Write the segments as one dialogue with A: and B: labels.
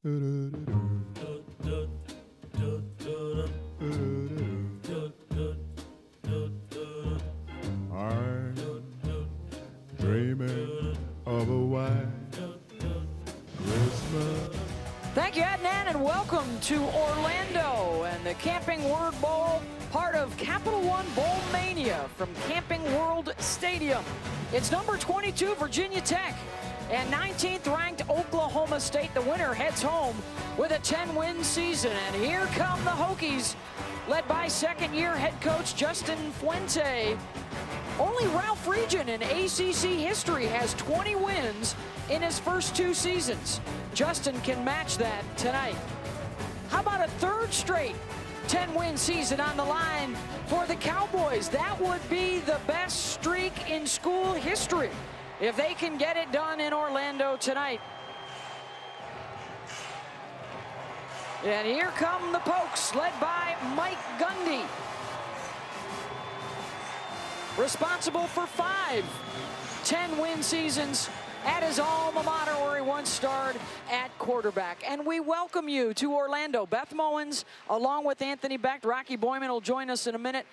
A: dreaming of a white Christmas.
B: Thank you, Adnan, and welcome to Orlando and the Camping World Bowl, part of Capital One Bowl Mania from Camping World Stadium. It's number 22, Virginia Tech, and 19th ranked Oklahoma State. The winner heads home with a 10-win season, and here come the Hokies, led by second-year head coach Justin Fuentes. Only Ralph Regent in ACC history has 20 wins in his first 2 seasons. Justin can match that tonight. How about a third straight 10-win season on the line for the Cowboys? That would be the best streak in school history if they can get it done in Orlando tonight. And here come the Pokes, led by Mike Gundy, responsible for 5 10-win seasons at his alma mater, where he once starred at quarterback. And we welcome you to Orlando. Beth Mowens, along with Anthony Becht. Rocky Boyman will join us in a minute.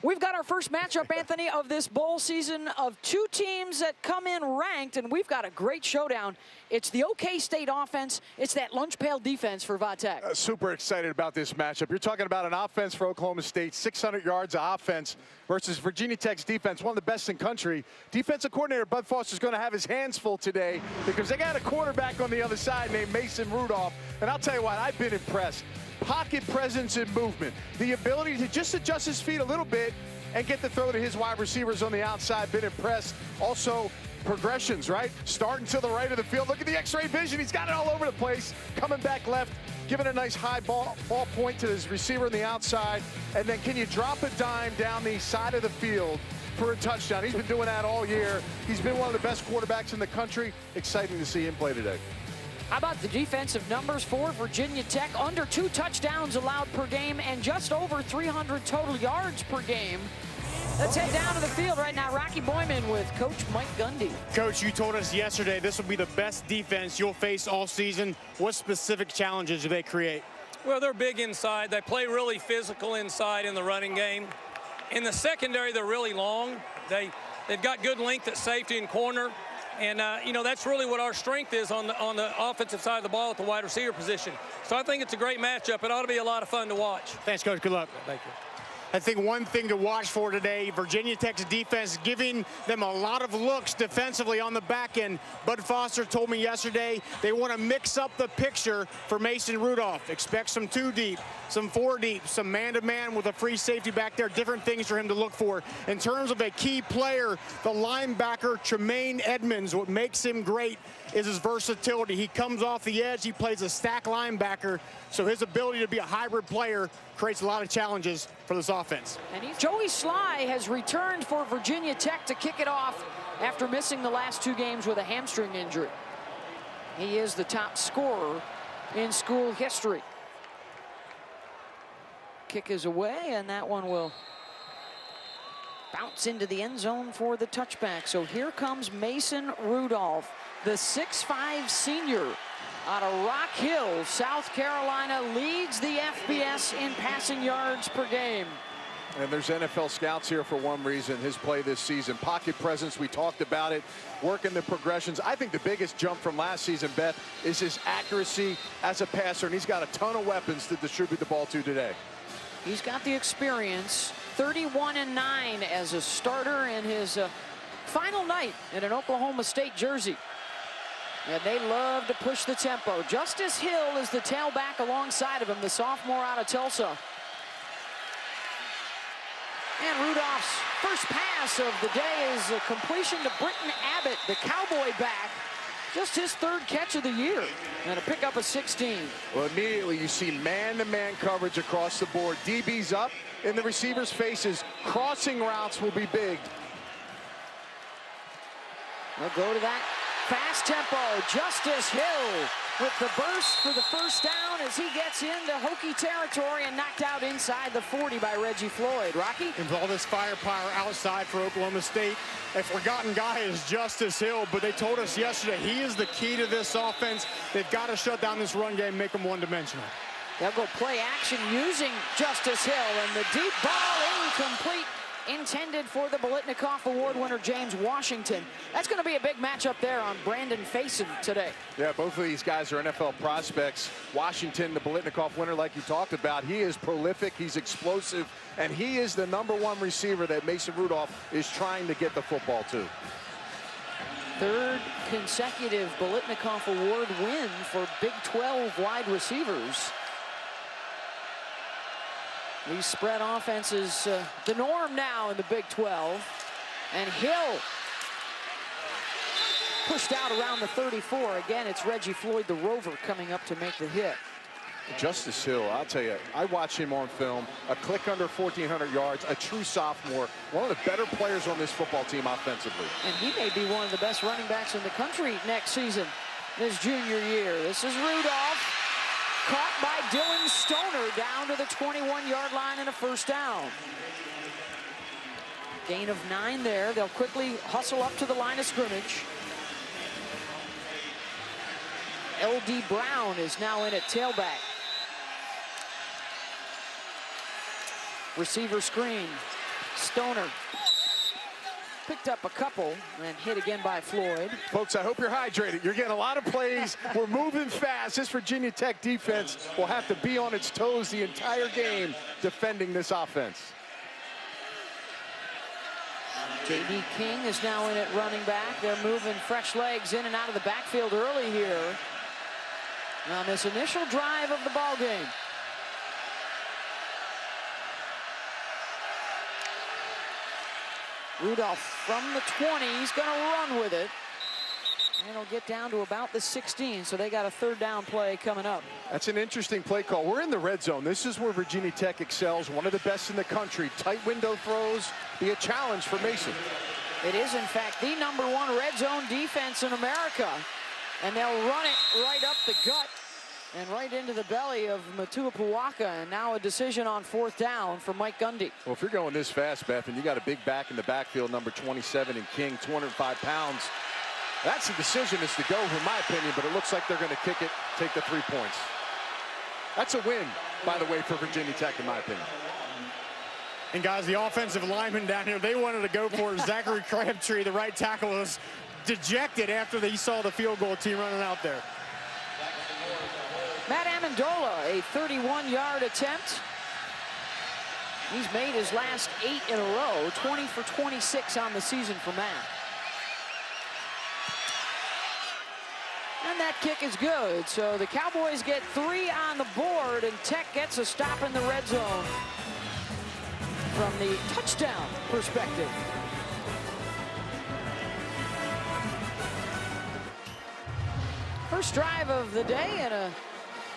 B: We've got our first matchup, Anthony, of this bowl season of 2 teams that come in ranked, and we've got a great showdown. It's the OK State offense. It's that lunch pail defense for Vatech.
C: Super excited about this matchup. You're talking about an offense for Oklahoma State, 600 yards of offense versus Virginia Tech's defense, one of the best in country. Defensive coordinator Bud Foster's going to have his hands full today because they got a quarterback on the other side named Mason Rudolph. And I'll tell you what, I've been impressed. Pocket presence and movement, the ability to just adjust his feet a little bit and get the throw to his wide receivers on the outside. Been impressed. Also, progressions, right? Starting to the right of the field. Look at the x-ray vision. He's got it all over the place. Coming back left, giving a nice high ball point to his receiver on the outside. And then can you drop a dime down the side of the field for a touchdown? He's been doing that all year. He's been one of the best quarterbacks in the country. Exciting to see him play today.
B: How about the defensive numbers for Virginia Tech? Under 2 touchdowns allowed per game and just over 300 total yards per game. Let's head down to the field right now. Rocky Boyman with Coach Mike Gundy.
D: Coach, you told us yesterday this will be the best defense you'll face all season. What specific challenges do they create?
E: Well, they're big inside. They play really physical inside in the running game. In the secondary, they're really long. They've got good length at safety and corner. And, you know, that's really what our strength is on the offensive side of the ball at the wide receiver position. So I think it's a great matchup. It ought to be a lot of fun to watch.
D: Thanks, Coach. Good luck.
E: Thank you.
D: I think one thing to watch for today, Virginia Tech's defense giving them a lot of looks defensively on the back end. Bud Foster told me yesterday they want to mix up the picture for Mason Rudolph. Expect some 2 deep, some 4 deep, some man-to-man with a free safety back there, different things for him to look for. In terms of a key player, the linebacker Tremaine Edmunds, what makes him great is his versatility. He comes off the edge, he plays a stack linebacker, so his ability to be a hybrid player creates a lot of challenges for this offense.
B: And Joey Sly has returned for Virginia Tech to kick it off after missing the last 2 games with a hamstring injury. He is the top scorer in school history. Kick is away, and that one will bounce into the end zone for the touchback. So here comes Mason Rudolph, the 6'5" senior out of Rock Hill, South Carolina, leads the FBS in passing yards per game.
C: And there's NFL scouts here for one reason, his play this season. Pocket presence, we talked about it, working the progressions. I think the biggest jump from last season, Beth, is his accuracy as a passer, and he's got a ton of weapons to distribute the ball to today.
B: He's got the experience, 31-9 as a starter in his final night in an Oklahoma State jersey. And they love to push the tempo. Justice Hill is the tailback alongside of him, the sophomore out of Tulsa. And Rudolph's first pass of the day is a completion to Britton Abbott, the Cowboy back. Just his 3rd catch of the year, and a pickup of 16.
C: Well, immediately you see man-to-man coverage across the board. DB's up in the receivers' faces. Crossing routes will be big.
B: They'll go to that fast tempo. Justice Hill with the burst for the first down as he gets into Hokie territory and knocked out inside the 40 by Reggie Floyd. Rocky?
D: And with all this firepower outside for Oklahoma State, a forgotten guy is Justice Hill, but they told us yesterday he is the key to this offense. They've got to shut down this run game, make them one-dimensional.
B: They'll go play action using Justice Hill, and the deep ball incomplete, intended for the Biletnikoff Award winner James Washington. That's going to be a big matchup there on Brandon Faison today.
C: Yeah, both of these guys are NFL prospects. Washington, the Biletnikoff winner, like you talked about, he is prolific, he's explosive, and he is the #1 receiver that Mason Rudolph is trying to get the football to.
B: Third consecutive Biletnikoff Award win for Big 12 wide receivers. These spread offenses, the norm now in the Big 12. And Hill pushed out around the 34. Again, it's Reggie Floyd, the Rover, coming up to make the hit.
C: Justice Hill, I'll tell you, I watched him on film, a click under 1,400 yards, a true sophomore, one of the better players on this football team offensively.
B: And he may be one of the best running backs in the country next season, his junior year. This is Rudolph. Caught by Dylan Stoner down to the 21-yard line and a first down. Gain of 9 there. They'll quickly hustle up to the line of scrimmage. L.D. Brown is now in at tailback. Receiver screen. Stoner picked up a couple and hit again by Floyd.
C: Folks, I hope you're hydrated. You're getting a lot of plays. We're moving fast. This Virginia Tech defense will have to be on its toes the entire game defending this offense.
B: J.D. King is now in at running back. They're moving fresh legs in and out of the backfield early here on this initial drive of the ball game. Rudolph from the 20, he's going to run with it. And it'll get down to about the 16, so they got a third down play coming up.
C: That's an interesting play call. We're in the red zone. This is where Virginia Tech excels, one of the best in the country. Tight window throws be a challenge for Mason.
B: It is, in fact, the #1 red zone defense in America. And they'll run it right up the gut and right into the belly of Matua Puwaka, and now a decision on 4th down for Mike Gundy.
C: Well, if you're going this fast, Beth, and you got a big back in the backfield, number 27 in King, 205 pounds, that's the decision is to go, in my opinion, but it looks like they're going to kick it, take the 3 points. That's a win, by the way, for Virginia Tech, in my opinion.
D: And guys, the offensive linemen down here, they wanted to go for Zachary Crabtree, the right tackle, was dejected after he saw the field goal team running out there.
B: Matt Amendola, a 31-yard attempt. He's made his last 8 in a row, 20 for 26 on the season for Matt. And that kick is good, so the Cowboys get 3 on the board, and Tech gets a stop in the red zone from the touchdown perspective. First drive of the day, and a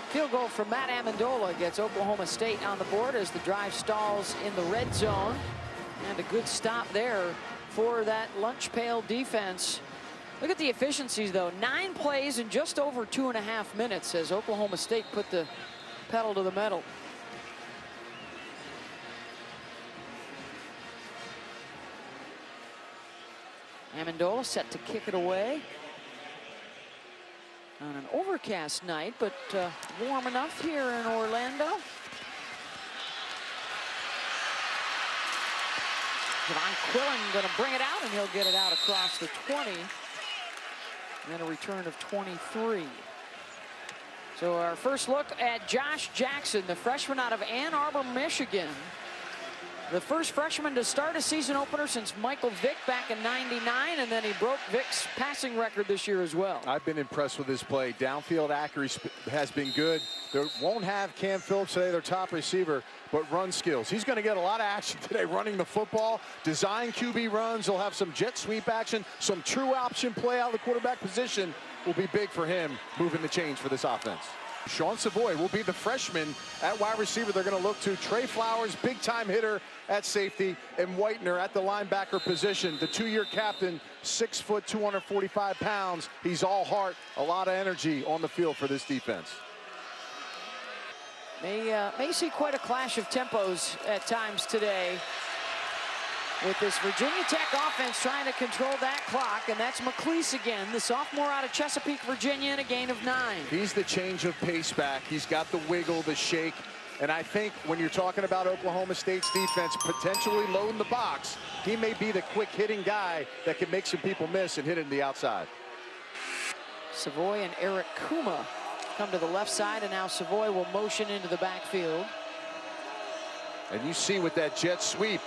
B: field goal from Matt Amendola gets Oklahoma State on the board as the drive stalls in the red zone. And a good stop there for that lunch pail defense. Look at the efficiencies, though. 9 plays in just over 2.5 minutes as Oklahoma State put the pedal to the metal. Amendola set to kick it away on an overcast night, but warm enough here in Orlando. Javon Quillen going to bring it out, and he'll get it out across the 20. And then a return of 23. So our first look at Josh Jackson, the freshman out of Ann Arbor, Michigan. The first freshman to start a season opener since Michael Vick back in '99, and then he broke Vick's passing record this year as well.
C: I've been impressed with his play. Downfield accuracy has been good. They won't have Cam Phillips today, their top receiver, but run skills. He's going to get a lot of action today running the football. Design QB runs. He'll have some jet sweep action, some true option play out of the quarterback position will be big for him, moving the chains for this offense. Sean Savoy will be the freshman at wide receiver. They're going to look to Trey Flowers, big-time hitter at safety, and Whitener at the linebacker position. The 2-year captain, 6 foot, 245 pounds. He's all heart, a lot of energy on the field for this defense.
B: May see quite a clash of tempos at times today with this Virginia Tech offense trying to control that clock, and that's McLeese again, the sophomore out of Chesapeake, Virginia, and a gain of 9.
C: He's the change of pace back. He's got the wiggle, the shake, and I think when you're talking about Oklahoma State's defense potentially loading the box, he may be the quick hitting guy that can make some people miss and hit it in the outside.
B: Savoy and Eric Kuma come to the left side, and now Savoy will motion into the backfield.
C: And you see with that jet sweep,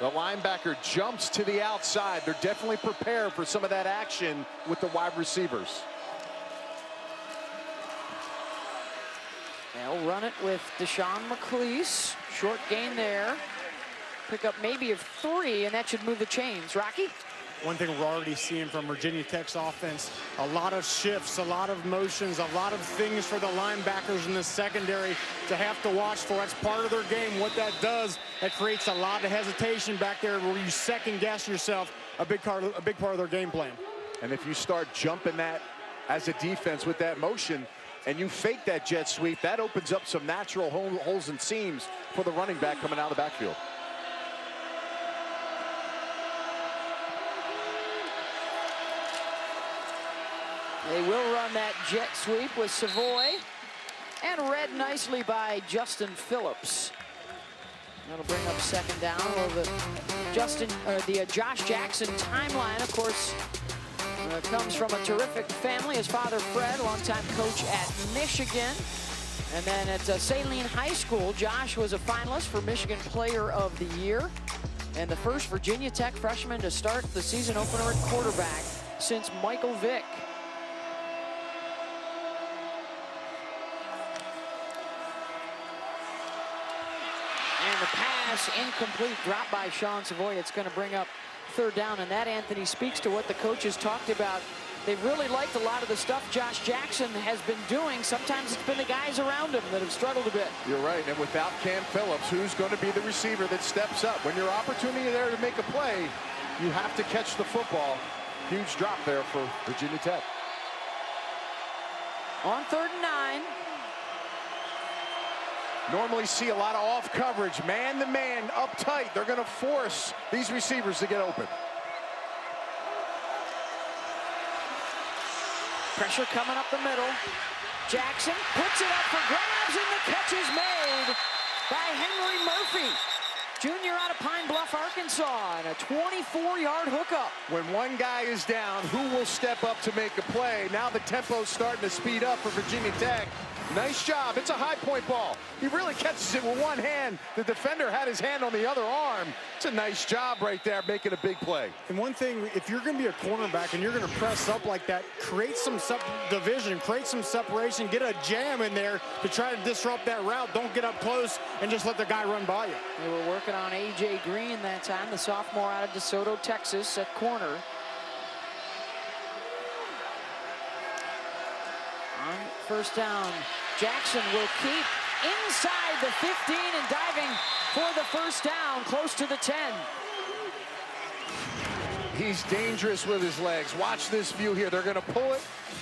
C: the linebacker jumps to the outside. They're definitely prepared for some of that action with the wide receivers.
B: They'll run it with Deshaun McLeese. Short gain there. Pick up maybe of 3, and that should move the chains. Rocky?
D: One thing we're already seeing from Virginia Tech's offense, a lot of shifts, a lot of motions, a lot of things for the linebackers in the secondary to have to watch for. That's part of their game. What that does, it creates a lot of hesitation back there where you second guess yourself, a big part of their game plan.
C: And if you start jumping that as a defense with that motion and you fake that jet sweep, that opens up some natural holes and seams for the running back coming out of the backfield.
B: They will run that jet sweep with Savoy, and read nicely by Justin Phillips. That'll bring up 2nd down. Well, the Josh Jackson timeline, of course, comes from a terrific family. His father, Fred, longtime coach at Michigan. And then at Saline High School, Josh was a finalist for Michigan Player of the Year, and the first Virginia Tech freshman to start the season opener at quarterback since Michael Vick. And the pass incomplete, dropped by Sean Savoy. It's going to bring up 3rd down, and that, Anthony, speaks to what the coaches talked about. They've really liked a lot of the stuff Josh Jackson has been doing. Sometimes it's been the guys around him that have struggled a bit.
C: You're right, and without Cam Phillips, who's going to be the receiver that steps up? When your opportunity there to make a play, you have to catch the football. Huge drop there for Virginia Tech.
B: On 3rd and 9.
C: Normally see a lot of off coverage, man-to-man, up tight. They're going to force these receivers to get open.
B: Pressure coming up the middle. Jackson puts it up for grabs, and the catch is made by Henry Murphy, junior out of Pine Bluff, Arkansas, and a 24-yard hookup.
C: When one guy is down, who will step up to make a play? Now the tempo's starting to speed up for Virginia Tech. Nice job. It's a high point ball. He really catches it with one hand. The defender had his hand on the other arm. It's a nice job right there, making a big play.
D: And one thing, if you're going to be a cornerback and you're going to press up like that, create some division, create some separation, get a jam in there to try to disrupt that route. Don't get up close and just let the guy run by you.
B: They were working on A.J. Green that time, the sophomore out of DeSoto, Texas, at corner. On 1st down, Jackson will keep inside the 15 and diving for the 1st down, close to the 10.
C: He's dangerous with his legs. Watch this view here. They're going to pull it.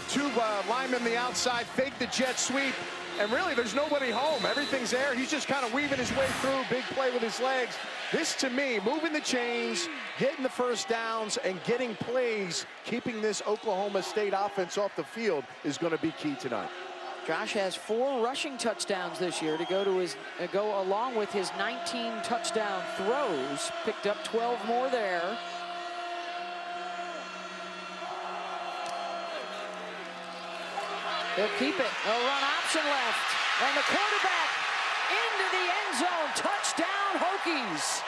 C: 2 linemen the outside, fake the jet sweep, and really there's nobody home. Everything's there. He's just kind of weaving his way through. Big play with his legs. This, to me, moving the chains, getting the 1st downs, and getting plays, keeping this Oklahoma State offense off the field is going to be key tonight.
B: Josh has 4 rushing touchdowns this year to go along with his 19 touchdown throws. Picked up 12 more there. They'll keep it. They'll run option left. And the quarterback into the end zone. Touchdown, Hokies.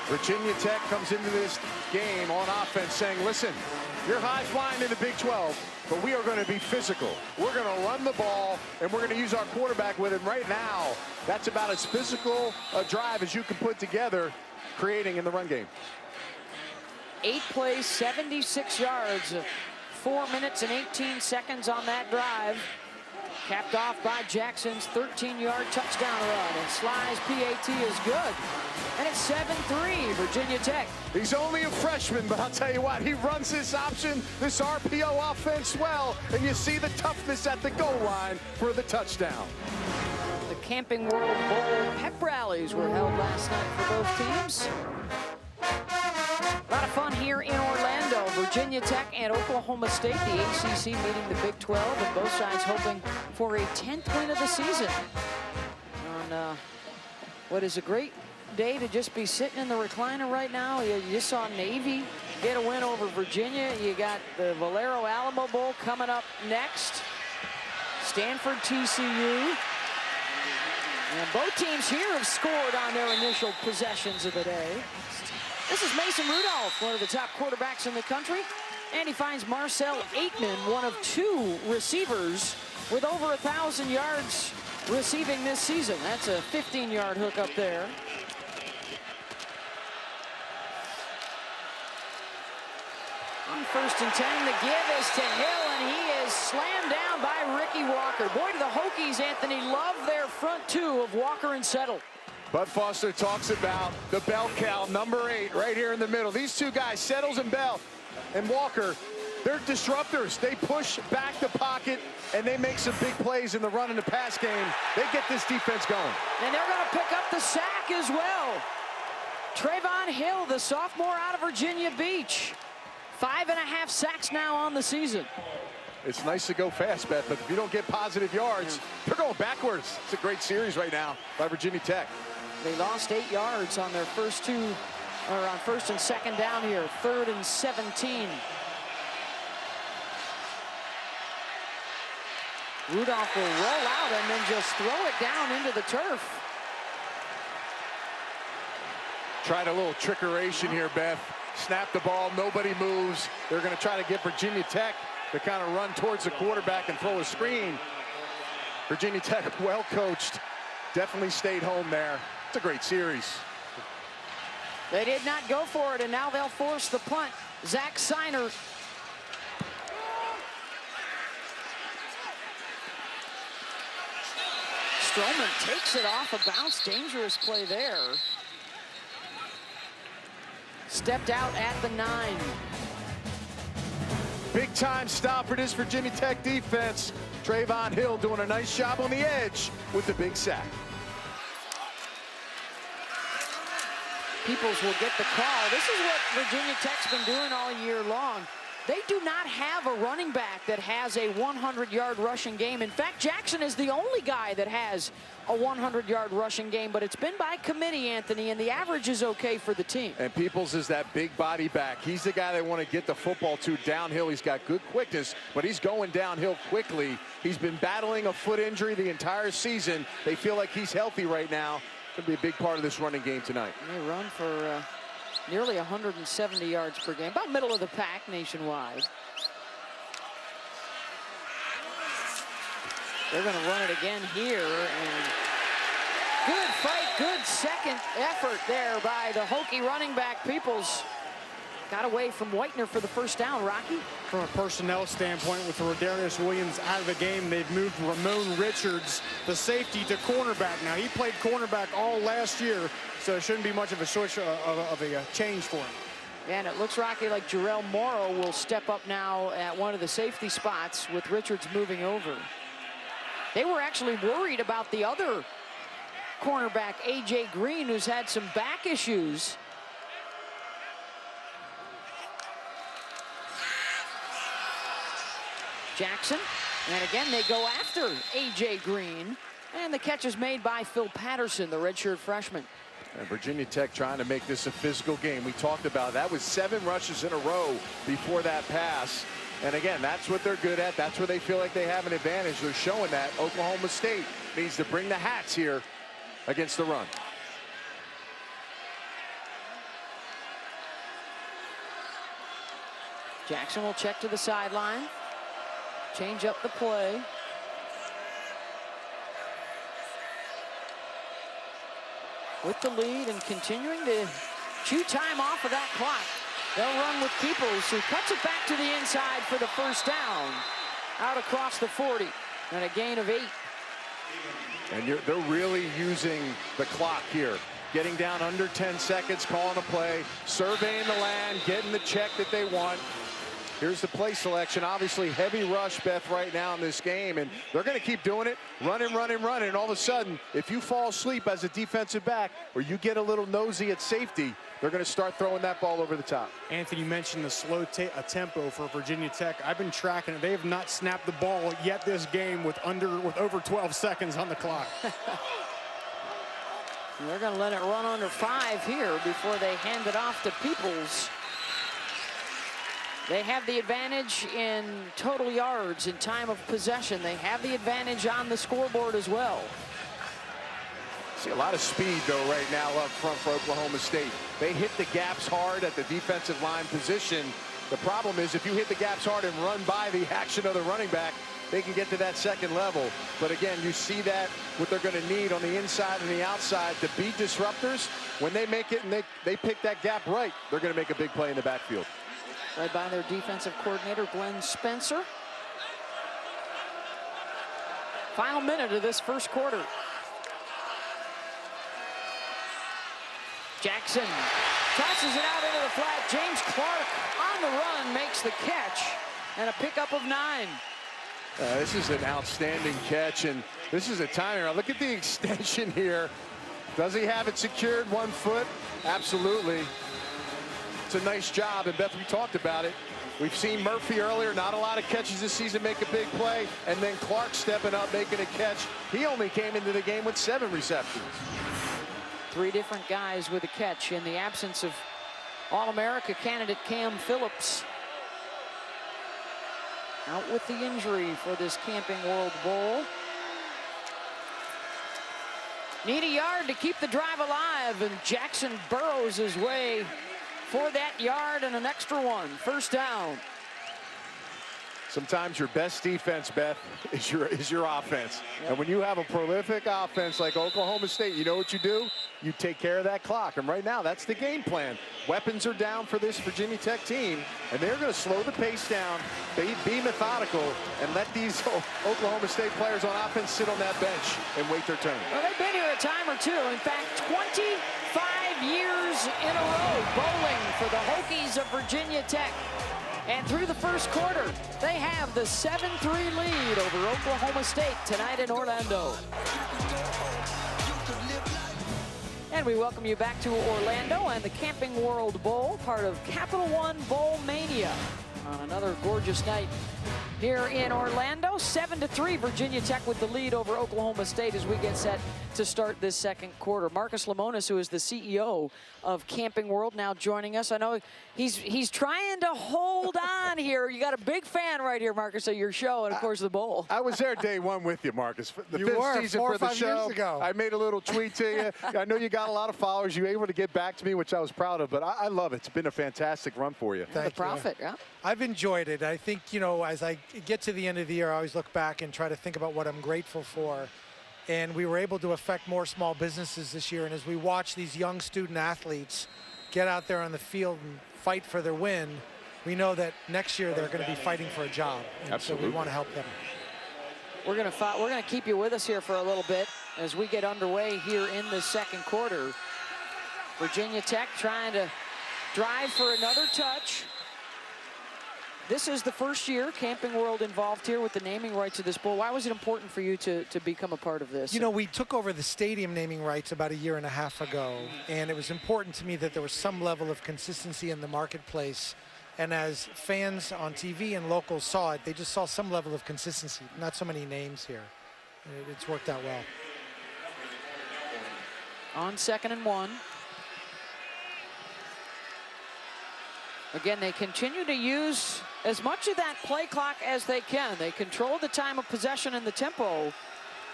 C: Virginia Tech comes into this game on offense saying, listen, You're high flying in the Big 12, but we are going to be physical. We're going to run the ball, and we're going to use our quarterback with him right now. That's about as physical a drive as you can put together, creating in the run game.
B: 8 plays, 76 yards, 4 minutes and 18 seconds on that drive. Capped off by Jackson's 13-yard touchdown run. And Sly's PAT is good. And it's 7-3, Virginia Tech.
C: He's only a freshman, but I'll tell you what, he runs this option, this RPO offense well, and you see the toughness at the goal line for the touchdown.
B: The Camping World Bowl pep rallies were held last night for both teams. A lot of fun here in Orlando. Virginia Tech and Oklahoma State, the ACC meeting the Big 12, and both sides hoping for a 10th win of the season. On what is a great day to just be sitting in the recliner right now. You just saw Navy get a win over Virginia. You got the Valero Alamo Bowl coming up next. Stanford, TCU. And both teams here have scored on their initial possessions of the day. This is Mason Rudolph, one of the top quarterbacks in the country. And he finds Marcel Aitman, one of 2 receivers with over 1,000 yards receiving this season. That's a 15-yard hook up there. On 1st and 10, the give is to Hill, and he is slammed down by Ricky Walker. Boy, do the Hokies, Anthony, love their front 2 of Walker and Settle.
C: Bud Foster talks about the bell cow, number 8, right here in the middle. These 2 guys, Settles and Bell and Walker, they're disruptors. They push back the pocket, and they make some big plays in the run and the pass game. They get this defense going.
B: And they're going to pick up the sack as well. Trayvon Hill, the sophomore out of Virginia Beach. 5.5 sacks now on the season.
C: It's nice to go fast, Beth, but if you don't get positive yards, they're going backwards. It's a great series right now by Virginia Tech.
B: They lost 8 yards on their first 2, or on 1st and 2nd down here. 3rd and 17. Rudolph will roll out and then just throw it down into the turf.
C: Tried a little trickeration here, Beth. Snap the ball, nobody moves. They're going to try to get Virginia Tech to kind of run towards the quarterback and throw a screen. Virginia Tech, well coached, definitely stayed home there. It's a great series.
B: They did not go for it, and now they'll force the punt. Zach Seiner. Stroman takes it off a bounce. Dangerous play there. Stepped out at the 9.
C: Big time stop for this Virginia Tech defense. Trayvon Hill doing a nice job on the edge with the big sack.
B: Peoples will get the call. This is what Virginia Tech's been doing all year long. They do not have a running back that has a 100-yard rushing game. In fact, Jackson is the only guy that has a 100-yard rushing game, but it's been by committee, Anthony, and the average is okay for the team.
C: And Peoples is that big body back. He's the guy they want to get the football to downhill. He's got good quickness, but he's going downhill quickly. He's been battling a foot injury the entire season. They feel like he's healthy right now. Going to be a big part of this running game tonight.
B: They run for nearly 170 yards per game, about middle of the pack nationwide. They're going to run it again here, and good fight, good second effort there by the Hokie running back. Peoples got away from Whitener for the first down. Rocky?
D: From a personnel standpoint, with Rodarius Williams out of the game, they've moved Ramon Richards, the safety, to cornerback. Now, he played cornerback all last year, so it shouldn't be much of a switch of a change for him.
B: And it looks, Rocky, like Jarrell Morrow will step up now at one of the safety spots with Richards moving over. They were actually worried about the other cornerback, A.J. Green, who's had some back issues. Jackson, and again they go after A.J. Green, and the catch is made by Phil Patterson, the redshirt freshman.
C: And Virginia Tech trying to make this a physical game. We talked about that was 7 rushes in a row before that pass. And again, that's what they're good at. That's where they feel like they have an advantage. They're showing that. Oklahoma State needs to bring the hats here against the run.
B: Jackson will check to the sideline. Change up the play. With the lead and continuing to chew time off of that clock. They'll run with Peoples, who cuts it back to the inside for the first down. Out across the 40, and a gain of 8.
C: And they're really using the clock here. Getting down under 10 seconds, calling a play, surveying the land, getting the check that they want. Here's the play selection. Obviously, heavy rush, Beth, right now in this game. And they're going to keep doing it, running. And all of a sudden, if you fall asleep as a defensive back or you get a little nosy at safety, they're going to start throwing that ball over the top.
D: Anthony mentioned the slow tempo for Virginia Tech. I've been tracking it. They have not snapped the ball yet this game with over 12 seconds on the clock.
B: They're going to let it run under 5 here before they hand it off to Peoples. They have the advantage in total yards in time of possession. They have the advantage on the scoreboard as well.
C: See a lot of speed, though, right now up front for Oklahoma State. They hit the gaps hard at the defensive line position. The problem is if you hit the gaps hard and run by the action of the running back, they can get to that second level. But again, you see that what they're going to need on the inside and the outside to be disruptors. When they make it and they pick that gap right, they're going to make a big play in the backfield.
B: Led by their defensive coordinator, Glenn Spencer. Final minute of this first quarter. Jackson tosses it out into the flat. James Clark on the run makes the catch, and a pickup of 9.
C: This is an outstanding catch, and this is a timer. Look at the extension here. Does he have it secured 1 foot? Absolutely. It's a nice job, and Beth, we talked about it. We've seen Murphy earlier, not a lot of catches this season, make a big play, and then Clark stepping up, making a catch. He only came into the game with 7 receptions.
B: 3 different guys with a catch in the absence of All-America candidate Cam Phillips. Out with the injury for this Camping World Bowl. Need a yard to keep the drive alive, and Jackson burrows his way for that yard and an extra 1. First down.
C: Sometimes your best defense, Beth, is your offense. Yep. And when you have a prolific offense like Oklahoma State, you know what you do? You take care of that clock. And right now, that's the game plan. Weapons are down for this Virginia Tech team, and they're going to slow the pace down, be methodical, and let these Oklahoma State players on offense sit on that bench and wait their turn.
B: Well, they've been here a time or two. In fact, 25 years in a row bowling for the Hokies of Virginia Tech. And through the first quarter, they have the 7-3 lead over Oklahoma State tonight in Orlando. And we welcome you back to Orlando and the Camping World Bowl, part of Capital One Bowl Mania, on another gorgeous night here in Orlando. 7-3, Virginia Tech with the lead over Oklahoma State as we get set to start this second quarter. Marcus Lemonis, who is the CEO of Camping World, now joining us. I know he's trying to hold on here. You got a big fan right here, Marcus, of your show and, of course, the bowl.
C: I was there day 1 with you, Marcus. The
F: You
C: 5th
F: were,
C: season
F: 4 or
C: for the
F: 5
C: show.
F: years ago.
C: I made a little tweet to you. I know you got a lot of followers. You were able to get back to me, which I was proud of. But I love it. It's been a fantastic run for you.
B: The Prophet, yeah.
F: I've enjoyed it. I think, you know, as I get to the end of the year, I always look back and try to think about what I'm grateful for. And we were able to affect more small businesses this year. And as we watch these young student athletes get out there on the field and fight for their win, we know that next year they're going to be fighting for a job. And
C: Absolutely.
F: So we want to help them.
B: We're going to keep you with us here for a little bit as we get underway here in the second quarter. Virginia Tech trying to drive for another touch. This is the first year Camping World involved here with the naming rights of this bowl. Why was it important for you to become a part of this?
F: You know, we took over the stadium naming rights about 1.5 years ago, and it was important to me that there was some level of consistency in the marketplace. And as fans on TV and locals saw it, they just saw some level of consistency, not so many names here. It's worked out well.
B: On 2nd and 1. Again, they continue to use as much of that play clock as they can. They control the time of possession and the tempo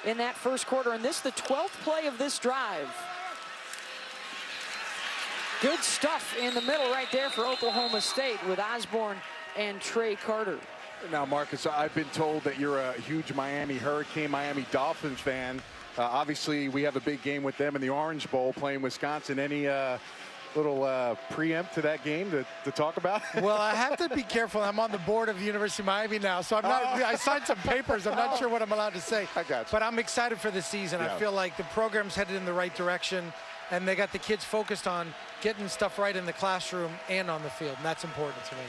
B: in that first quarter. And this is the 12th play of this drive. Good stuff in the middle right there for Oklahoma State with Osborne and Trey Carter.
C: Now, Marcus, I've been told that you're a huge Miami Hurricane, Miami Dolphin fan. Obviously, we have a big game with them in the Orange Bowl playing Wisconsin. Any little preempt to that game to talk about?
F: Well, I have to be careful. I'm on the board of the University of Miami now, so I'm not. I signed some papers. I'm not sure what I'm allowed to say.
C: I got you.
F: But I'm excited for the season.
C: Yeah.
F: I feel like the program's headed in the right direction, and they got the kids focused on getting stuff right in the classroom and on the field, and that's important to me.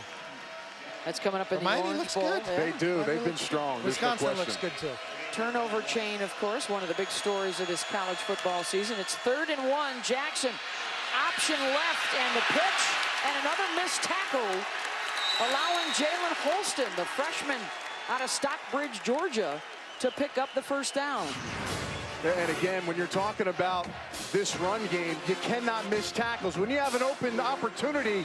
B: That's coming up in the
F: Miami
B: Orange
F: looks
B: Bowl.
F: good.
B: Yeah.
C: They do. They've been strong. There's no
F: Wisconsin looks
C: question.
F: good, too.
B: Turnover chain, of course, one of the big stories of this college football season. It's 3rd and 1. Jackson, option left, and the pitch, and another missed tackle, allowing Jalen Holston, the freshman out of Stockbridge, Georgia, to pick up the first down.
C: And again, when you're talking about this run game, you cannot miss tackles. When you have an open opportunity,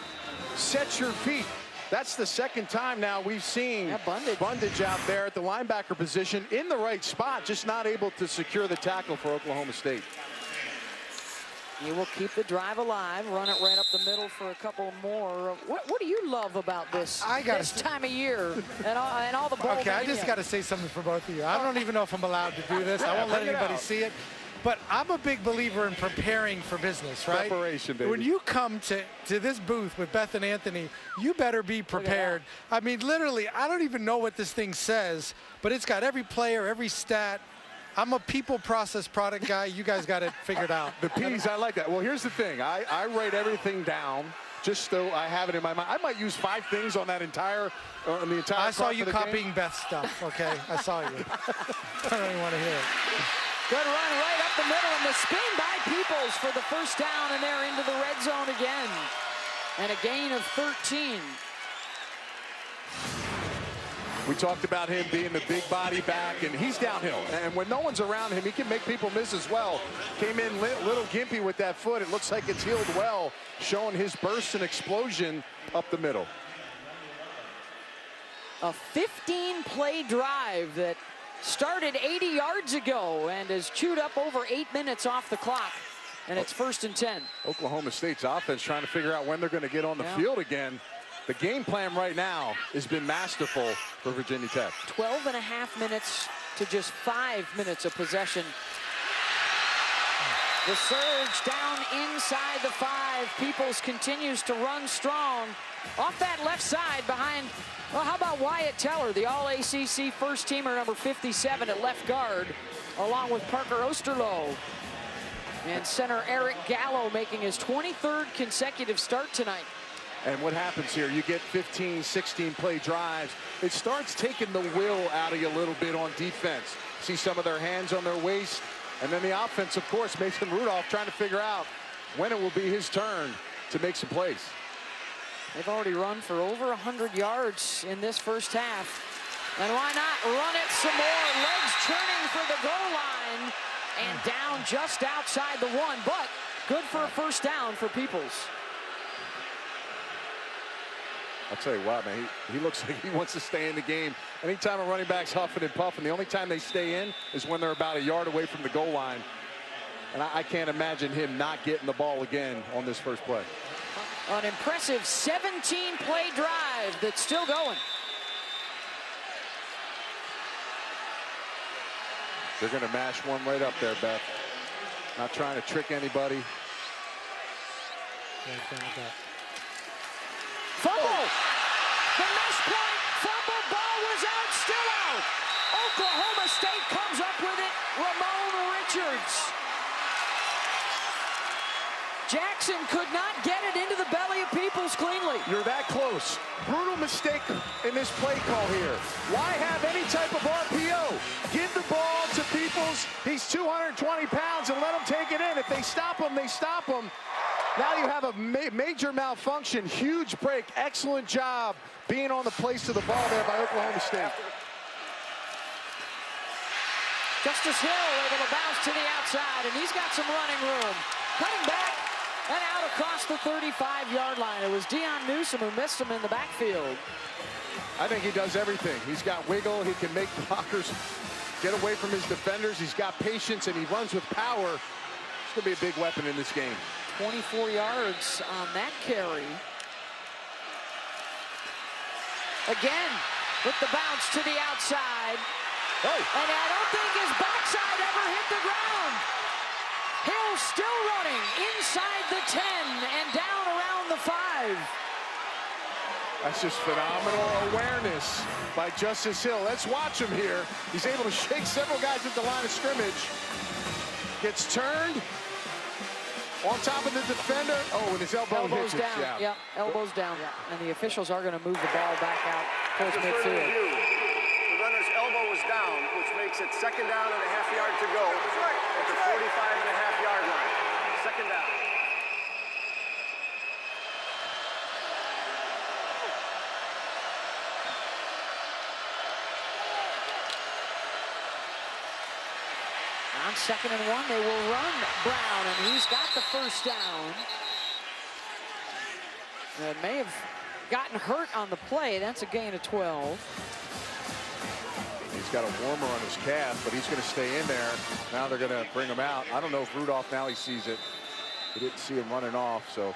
C: set your feet. That's the second time now we've seen Bundage out there at the linebacker position in the right spot, just not able to secure the tackle for Oklahoma State.
B: You will keep the drive alive, run it right up the middle for a couple more. What do you love about this time of year and all the bowl?
F: Okay, I just got to say something for both of you. I don't even know if I'm allowed to do this. I won't let anybody see it. But I'm a big believer in preparing for business, right?
C: Preparation, baby.
F: When you come to this booth with Beth and Anthony, you better be prepared. I mean, literally, I don't even know what this thing says, but it's got every player, every stat. I'm a people process product guy. You guys got it figured out.
C: The P's, I like that. Well, here's the thing. I write everything down just so I have it in my mind. I might use 5 things on that entire,
F: I saw you copying Beth's stuff, okay? I saw you. I don't even want to hear it.
B: Good run right up the middle, and the spin by Peoples for the first down, and they're into the red zone again. And a gain of 13.
C: We talked about him being the big body back, and he's downhill. And when no one's around him, he can make people miss as well. Came in little gimpy with that foot. It looks like it's healed well, showing his burst and explosion up the middle.
B: A 15-play drive that started 80 yards ago and has chewed up over 8 minutes off the clock. And it's 1st and 10.
C: Oklahoma State's offense trying to figure out when they're going to get on the field again. The game plan right now has been masterful for Virginia Tech.
B: 12.5 minutes to just 5 minutes of possession. The surge down inside the 5. Peoples continues to run strong. Off that left side behind, well, how about Wyatt Teller, the All-ACC first-teamer, number 57 at left guard, along with Parker Osterloh. And center Eric Gallo making his 23rd consecutive start tonight.
C: And what happens here, you get 15, 16-play drives. It starts taking the will out of you a little bit on defense. See some of their hands on their waist. And then the offense, of course, Mason Rudolph trying to figure out when it will be his turn to make some plays.
B: They've already run for over 100 yards in this first half. And why not run it some more? Legs churning for the goal line. And down just outside the 1, but good for a first down for Peoples.
C: I'll tell you what, man, he looks like he wants to stay in the game. Anytime a running back's huffing and puffing, the only time they stay in is when they're about a yard away from the goal line. And I can't imagine him not getting the ball again on this first play.
B: An impressive 17-play drive that's still going.
C: They're going to mash one right up there, Beth. Not trying to trick anybody.
B: Fumble! The mesh point, fumble, ball was out, still out. Oklahoma State comes up with it, Ramon Richards. Jackson could not get it into the belly of Peoples cleanly.
C: You're that close. Brutal mistake in this play call here. Why have any type of RPO? Give the ball to Peoples. He's 220 pounds and let him take it in. If they stop him, they stop him. Now you have a major malfunction. Huge break. Excellent job being on the place of the ball there by Oklahoma State.
B: Justice Hill able to bounce to the outside, and he's got some running room. Cutting back and out across the 35-yard line. It was Deion Newsome who missed him in the backfield.
C: I think he does everything. He's got wiggle. He can make blockers get away from his defenders. He's got patience, and he runs with power. He's going to be a big weapon in this game.
B: 24 yards on that carry. Again, with the bounce to the outside.
C: Oh.
B: And I don't think his backside ever hit the ground. Hill still running inside the 10 and down around the 5.
C: That's just phenomenal awareness by Justice Hill. Let's watch him here. He's able to shake several guys at the line of scrimmage. Gets turned on top of the defender. Oh, and his elbow
B: Elbows
C: hits
B: down.
C: it.
B: Yeah, elbows down. And the officials are going to move the ball back out towards midfield.
G: The runner's elbow was down, which makes it 2nd down and a half yard to go at the 45.5-yard line. 2nd down.
B: On 2nd and 1, they will run Brown, and he's got the 1st down. It may have gotten hurt on the play. That's a gain of 12.
C: He's got a warmer on his calf, but he's going to stay in there. Now they're going to bring him out. I don't know if Rudolph now he sees it. He didn't see him running off, so.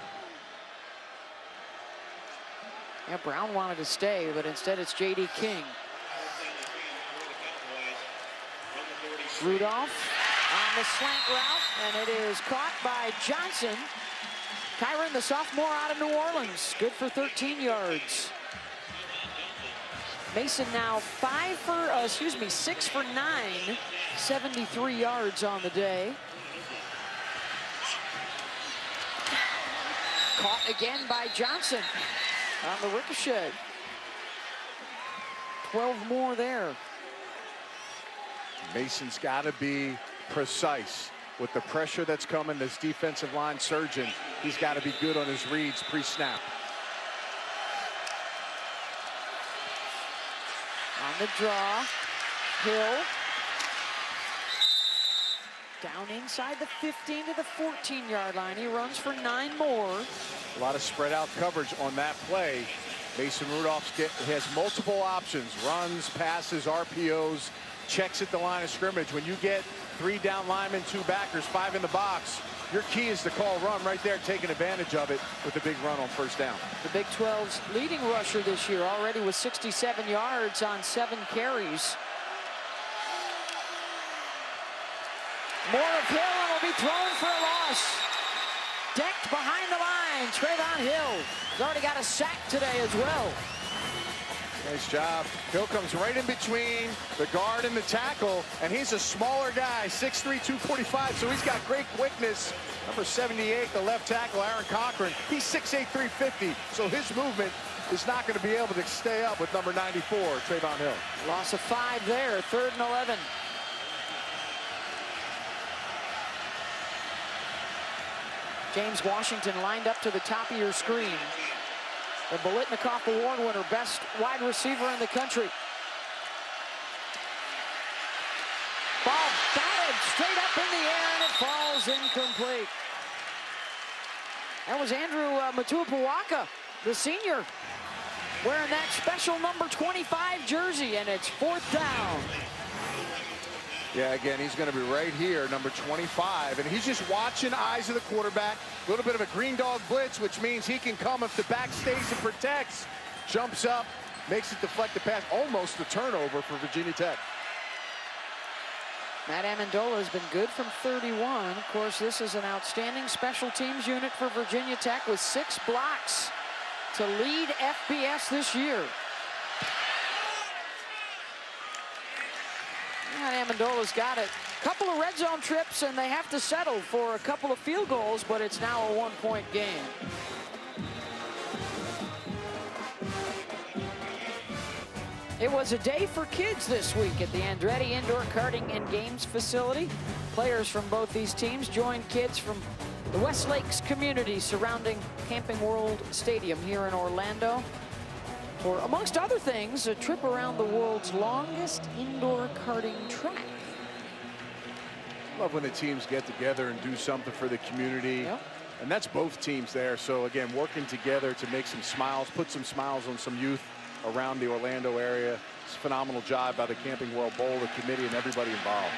B: Yeah, Brown wanted to stay, but instead it's J.D. King. Rudolph on the slant route, and it is caught by Johnson. Kyron, the sophomore out of New Orleans, good for 13 yards. Mason now 6 for 9, 73 yards on the day. Caught again by Johnson on the ricochet. 12 more there.
C: Mason's got to be precise with the pressure that's coming. This defensive line surging. He's got to be good on his reads pre-snap.
B: On the draw, Hill. Down inside the 15 to the 14-yard line. He runs for 9 more.
C: A lot of spread out coverage on that play. Mason Rudolph has multiple options. Runs, passes, RPOs, checks at the line of scrimmage. When you get 3 down linemen, 2 backers, 5 in the box, your key is to call run right there, taking advantage of it with a big run on 1st down.
B: The Big 12's leading rusher this year, already with 67 yards on 7 carries. More of Hill, and will be thrown for a loss. Decked behind the line, Tremaine Hill. He's already got a sack today as well.
C: Nice job. Hill comes right in between the guard and the tackle, and he's a smaller guy, 6'3", 245, so he's got great quickness. Number 78, the left tackle, Aaron Cochran, he's 6'8", 350, so his movement is not going to be able to stay up with number 94, Tremaine Hill.
B: Loss of 5 there, 3rd and 11. James Washington lined up to the top of your screen. The Bolitnikoff Award winner, best wide receiver in the country. Ball batted straight up in the air, and it falls incomplete. That was Andrew Matuapuaka, the senior, wearing that special number 25 jersey, and it's 4th down.
C: Yeah, again, he's going to be right here, number 25, and he's just watching eyes of the quarterback. A little bit of a green dog blitz, which means he can come if the back stays and protects. Jumps up, makes it deflect the pass. Almost a turnover for Virginia Tech.
B: Matt Amendola has been good from 31. Of course, this is an outstanding special teams unit for Virginia Tech with 6 blocks to lead FBS this year. Matt Amendola's got it. Couple of red zone trips, and they have to settle for a couple of field goals, but it's now a 1-point game. It was a day for kids this week at the Andretti Indoor Karting and Games facility. Players from both these teams joined kids from the West Lakes community surrounding Camping World Stadium here in Orlando for, amongst other things, a trip around the world's longest indoor karting track.
C: Love when the teams get together and do something for the community.
B: Yep.
C: And that's both teams there. So again, working together to make some smiles, put some smiles on some youth around the Orlando area. It's a phenomenal job by the Camping World Bowl, the committee, and everybody involved.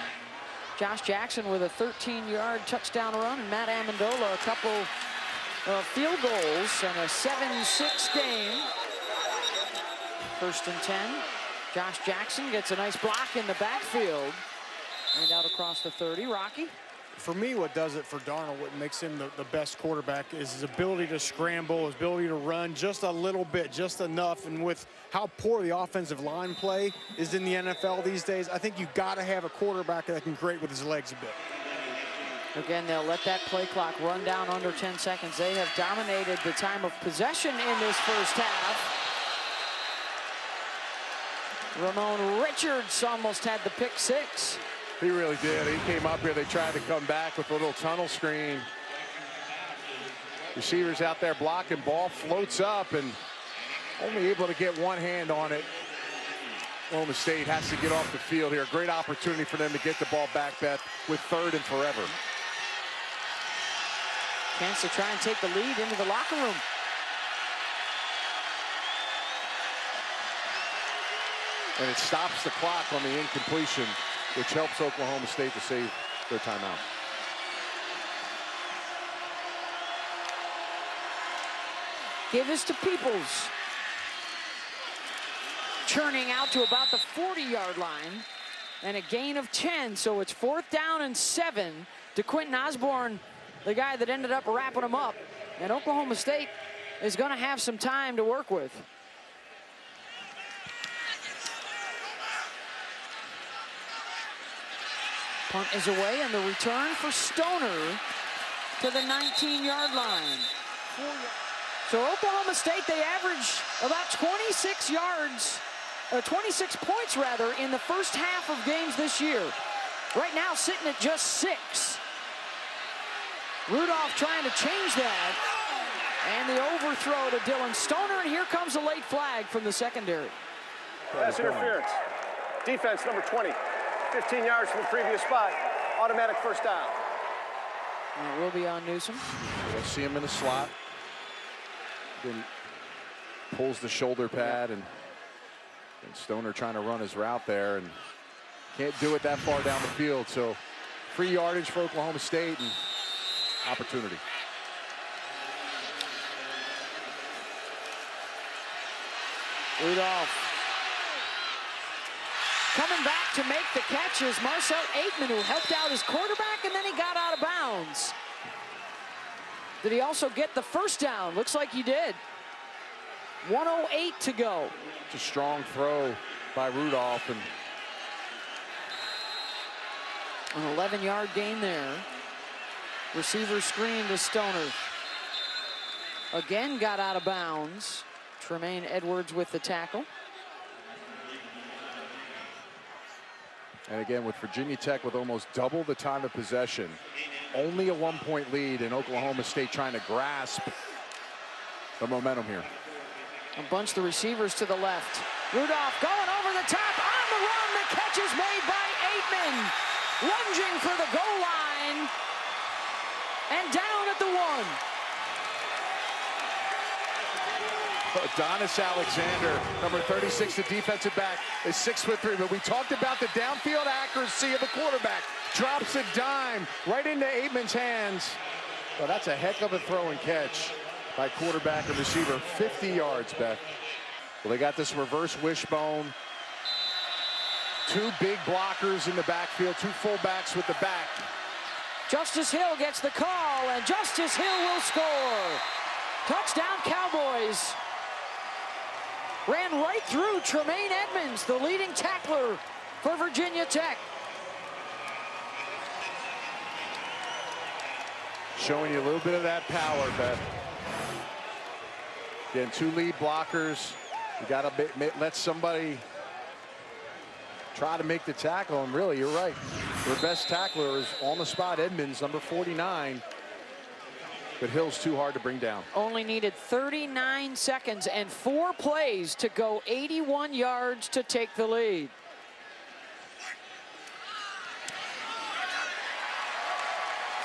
B: Josh Jackson with a 13-yard touchdown run, and Matt Amendola a couple of field goals, and a 7-6 game. First and 10. Josh Jackson gets a nice block in the backfield. And out across the 30, Rocky.
D: For me, what does it for Darnold, what makes him the best quarterback, is his ability to scramble, his ability to run just a little bit, just enough. And with how poor the offensive line play is in the NFL these days, I think you've got to have a quarterback that can create with his legs a bit.
B: Again, they'll let that play clock run down under 10 seconds. They have dominated the time of possession in this first half. Ramon Richards almost had the pick six.
C: He really did. He came up here. They tried to come back with a little tunnel screen. Receivers out there blocking. Ball floats up and only able to get one hand on it. Oklahoma State has to get off the field here. Great opportunity for them to get the ball back, Beth, with 3rd and forever.
B: Chance to try and take the lead into the locker room.
C: And it stops the clock on the incompletion, which helps Oklahoma State to save their timeout.
B: Give us to Peoples. Churning out to about the 40-yard line. And a gain of 10, so it's 4th down and 7. To Quentin Osborne, the guy that ended up wrapping him up. And Oklahoma State is going to have some time to work with. Punt is away, and the return for Stoner to the 19-yard line. So Oklahoma State, they average about 26 yards, or 26 points rather, in the first half of games this year. Right now, sitting at just 6. Rudolph trying to change that. And the overthrow to Dylan Stoner, and here comes a late flag from the secondary.
G: Pass interference. Defense number 20. 15 yards from the previous spot. Automatic first down.
B: And it will be on Newsom.
C: We'll see him in the slot. Then pulls the shoulder pad, and Stoner trying to run his route there and can't do it that far down the field. So free yardage for Oklahoma State and opportunity.
B: Rudolph coming back to make the catch is Marcel Aitman, who helped out his quarterback, and then he got out of bounds. Did he also get the first down? Looks like he did. 1:08 to go.
C: It's a strong throw by Rudolph, and
B: an 11-yard gain there. Receiver screen to Stoner. Again got out of bounds. Tremaine Edmunds with the tackle.
C: And again, with Virginia Tech with almost double the time of possession, only a 1-point lead, and Oklahoma State trying to grasp the momentum here.
B: A bunch of the receivers to the left. Rudolph going over the top, on the run. The catch is made by Aitman. Lunging for the goal line. And down at the 1.
C: Adonis Alexander, number 36, the defensive back, is 6'3", but we talked about the downfield accuracy of the quarterback. Drops a dime right into Aitman's hands. Well, that's a heck of a throw and catch by quarterback and receiver. 50 yards, Beth. Well, they got this reverse wishbone. 2 big blockers in the backfield, 2 fullbacks with the back.
B: Justice Hill gets the call, and Justice Hill will score. Touchdown, Cowboys. Ran right through Tremaine Edmunds, the leading tackler for Virginia Tech.
C: Showing you a little bit of that power, Beth. Again, 2 lead blockers. You got to let somebody try to make the tackle, and really, you're right. Their best tackler is on the spot, Edmunds, number 49. But Hill's too hard to bring down.
B: Only needed 39 seconds and 4 plays to go 81 yards to take the lead.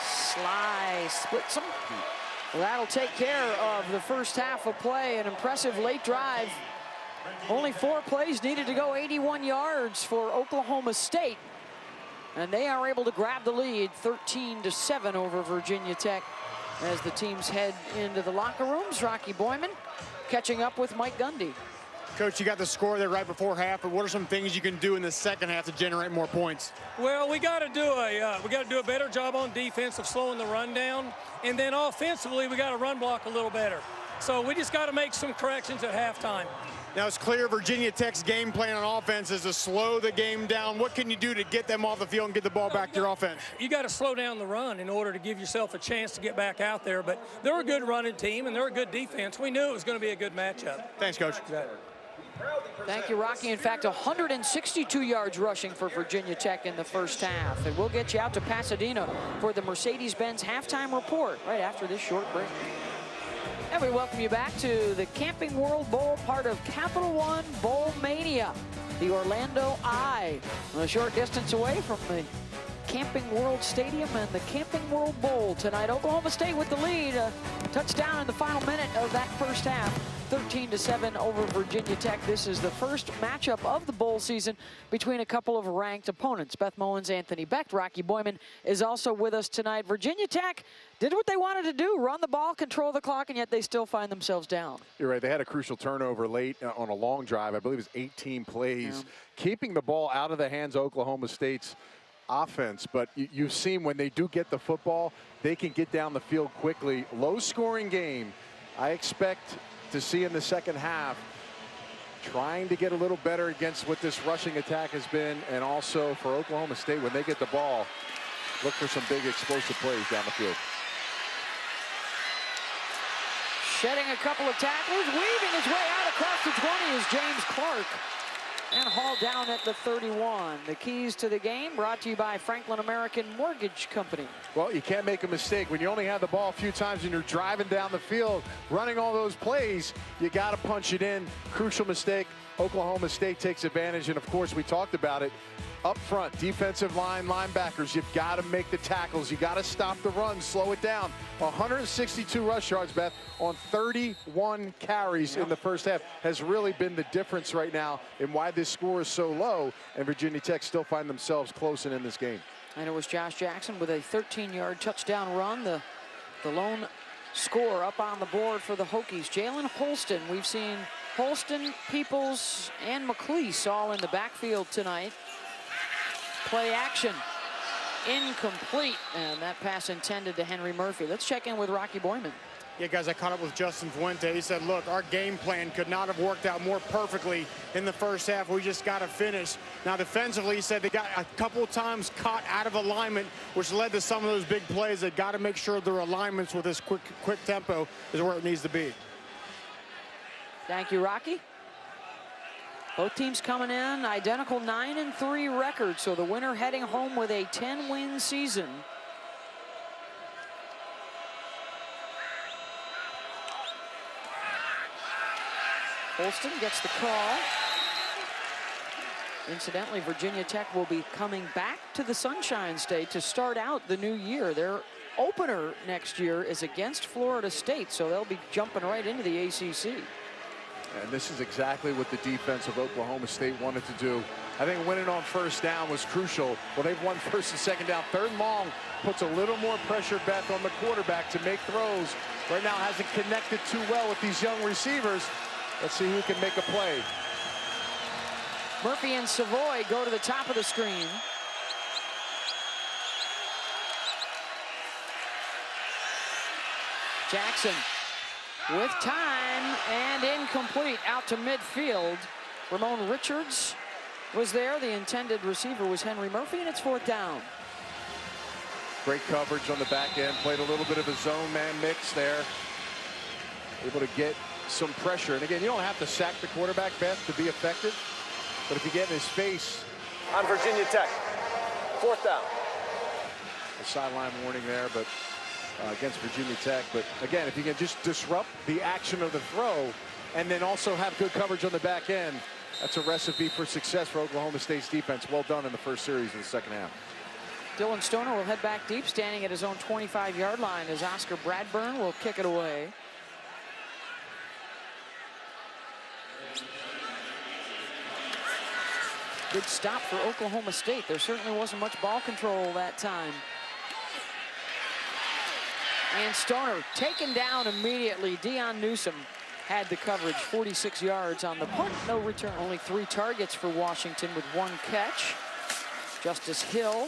B: Sly splits him. Well, that'll take care of the first half of play. An impressive late drive. Only 4 plays needed to go 81 yards for Oklahoma State. And they are able to grab the lead 13-7 over Virginia Tech as the teams head into the locker rooms. Rocky Boyman catching up with Mike Gundy.
D: Coach, you got the score there right before half, but what are some things you can do in the second half to generate more points?
E: Well, we got to do a better job on defense of slowing the run down, and then offensively we got to run block a little better. So we just got to make some corrections at halftime.
D: Now it's clear Virginia Tech's game plan on offense is to slow the game down. What can you do to get them off the field and get the ball back to your offense?
E: You got to slow down the run in order to give yourself a chance to get back out there. But they're a good running team and they're a good defense. We knew it was going to be a good matchup.
D: Thanks, Coach.
B: Thank you, Rocky. In fact, 162 yards rushing for Virginia Tech in the first half. And we'll get you out to Pasadena for the Mercedes-Benz halftime report right after this short break. And we welcome you back to the Camping World Bowl, part of Capital One Bowl Mania. The Orlando Eye, a short distance away from the Camping World Stadium and the Camping World Bowl tonight. Oklahoma State with the lead. Touchdown in the final minute of that first half. 13-7 over Virginia Tech. This is the first matchup of the bowl season between a couple of ranked opponents. Beth Mowins, Anthony Becht, Rocky Boyman is also with us tonight. Virginia Tech did what they wanted to do, run the ball, control the clock, and yet they still find themselves down.
C: You're right. They had a crucial turnover late on a long drive. I believe it was 18 plays, keeping the ball out of the hands of Oklahoma State's offense. But you've seen when they do get the football, they can get down the field quickly. Low-scoring game. I expect to see in the second half, trying to get a little better against what this rushing attack has been, and also for Oklahoma State, when they get the ball, look for some big explosive plays down the field.
B: Shedding a couple of tacklers, weaving his way out across the 20 is James Clark. And hauled down at the 31. The keys to the game brought to you by Franklin American Mortgage Company.
C: Well, you can't make a mistake. When you only have the ball a few times and you're driving down the field, running all those plays, you got to punch it in. Crucial mistake. Oklahoma State takes advantage. And, of course, we talked about it. Up front, defensive line, linebackers, you've got to make the tackles. You got to stop the run, slow it down. 162 rush yards, Beth, on 31 carries in the first half has really been the difference right now in why this score is so low, and Virginia Tech still find themselves close and in this game.
B: And it was Josh Jackson with a 13-yard touchdown run, the lone score up on the board for the Hokies. Jalen Holston, we've seen Holston, Peoples, and McLeese all in the backfield tonight. Play action, incomplete, and that pass intended to Henry Murphy. Let's check in with Rocky Boyman.
D: Yeah, guys, I caught up with Justin Fuentes. He said, look, our game plan could not have worked out more perfectly in the first half. We just got to finish. Now, defensively, he said they got a couple of times caught out of alignment, which led to some of those big plays. They got to make sure their alignments with this quick tempo is where it needs to be.
B: Thank you, Rocky. Both teams coming in identical 9-3 records, so the winner heading home with a 10-win season. Holston gets the call. Incidentally, Virginia Tech will be coming back to the Sunshine State to start out the new year. Their opener next year is against Florida State, so they'll be jumping right into the ACC.
C: And this is exactly what the defense of Oklahoma State wanted to do. I think winning on first down was crucial. Well, they've won first and second down. Third and long puts a little more pressure, Beth, on the quarterback to make throws. Right now hasn't connected too well with these young receivers. Let's see who can make a play.
B: Murphy and Savoy go to the top of the screen. Jackson with time and incomplete out to midfield. Ramon Richards was there. The intended receiver was Henry Murphy, and it's fourth down.
C: Great coverage on the back end. Played a little bit of a zone man mix there. Able to get some pressure. And again, you don't have to sack the quarterback, Beth, to be effective. But if you get in his face.
G: On Virginia Tech, fourth down.
C: A sideline warning there, but against Virginia Tech. But again, if you can just disrupt the action of the throw and then also have good coverage on the back end, that's a recipe for success for Oklahoma State's defense. Well done in the first series of the second half.
B: Dylan Stoner will head back deep, standing at his own 25-yard line as Oscar Bradburn will kick it away. Good stop for Oklahoma State. There certainly wasn't much ball control that time. And Stoner taken down immediately. Deion Newsom had the coverage. 46 yards on the punt, no return. Only 3 targets for Washington with 1 catch. Justice Hill,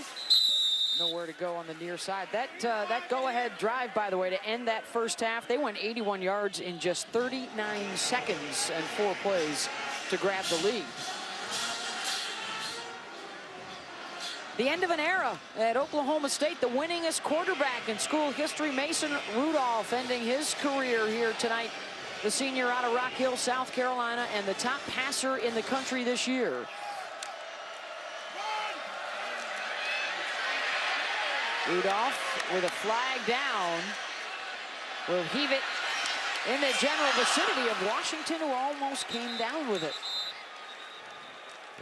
B: nowhere to go on the near side. That go-ahead drive, by the way, to end that first half, they went 81 yards in just 39 seconds and 4 plays to grab the lead. The end of an era at Oklahoma State. The winningest quarterback in school history, Mason Rudolph, ending his career here tonight. The senior out of Rock Hill, South Carolina, and the top passer in the country this year. Rudolph with a flag down will heave it in the general vicinity of Washington, who almost came down with it.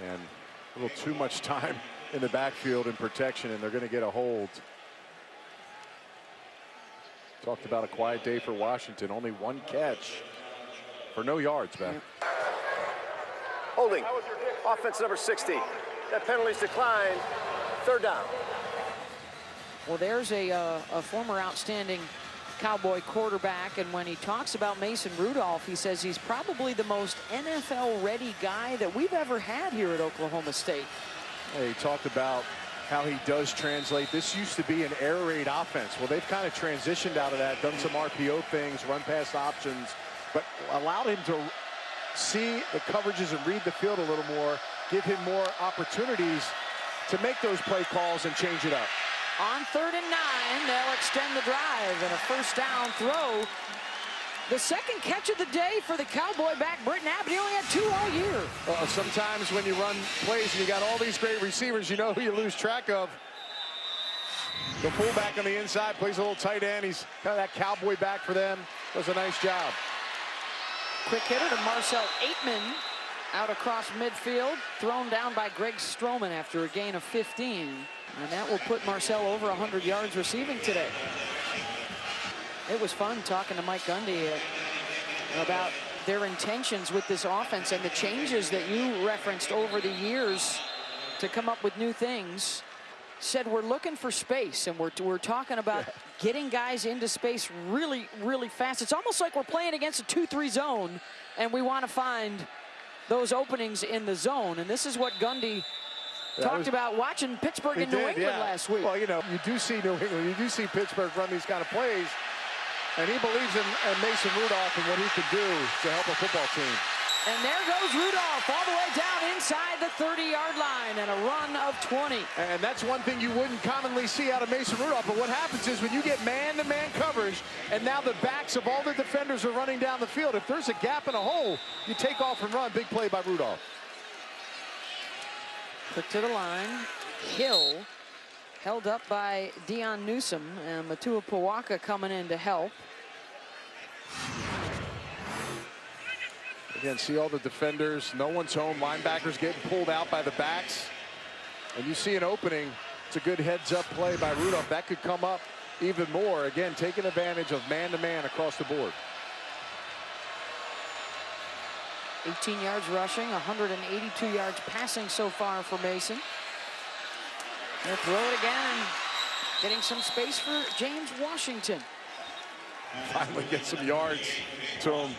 C: And a little too much time in the backfield in protection, and they're going to get a hold. Talked about a quiet day for Washington. Only 1 catch for no yards, Beth.
G: Holding. Offense number 60. That penalty's declined. 3rd down.
B: Well, there's a former outstanding Cowboy quarterback, and when he talks about Mason Rudolph, he says he's probably the most NFL-ready guy that we've ever had here at Oklahoma State.
C: He talked about how he does translate. This used to be an air raid offense. Well, they've kind of transitioned out of that, done some RPO things, run pass options, but allowed him to see the coverages and read the field a little more, give him more opportunities to make those play calls and change it up.
B: On 3rd and 9, they'll extend the drive and a 1st down throw. The 2nd catch of the day for the Cowboy back, Britton Abbott. He only had 2 all year.
C: Sometimes when you run plays and you got all these great receivers, you know who you lose track of. The fullback on the inside plays a little tight end. He's kind of that Cowboy back for them. Does a nice job.
B: Quick hitter to Marcel Aitman out across midfield, thrown down by Greg Stroman after a gain of 15. And that will put Marcel over 100 yards receiving today. It was fun talking to Mike Gundy about their intentions with this offense and the changes that you referenced over the years to come up with new things. Said we're looking for space, and we're talking about getting guys into space really, really fast. It's almost like we're playing against a 2-3 zone, and we want to find those openings in the zone. And this is what Gundy talked about watching Pittsburgh and New England last week.
C: Well, you know, you do see New England, you do see Pittsburgh run these kind of plays, and he believes in Mason Rudolph and what he can do to help a football team.
B: And there goes Rudolph all the way down inside the 30-yard line and a run of 20.
C: And that's one thing you wouldn't commonly see out of Mason Rudolph. But what happens is when you get man-to-man coverage, and now the backs of all the defenders are running down the field, if there's a gap and a hole, you take off and run. Big play by Rudolph.
B: Quick to the line. Hill held up by Deion Newsom, and Matua Pawaka coming in to help.
C: Again, see all the defenders. No one's home. Linebackers getting pulled out by the backs. And you see an opening. It's a good heads-up play by Rudolph. That could come up even more. Again, taking advantage of man-to-man across the board.
B: 18 yards rushing, 182 yards passing so far for Mason. They'll throw it again, getting some space for James Washington.
C: Finally get some yards to him.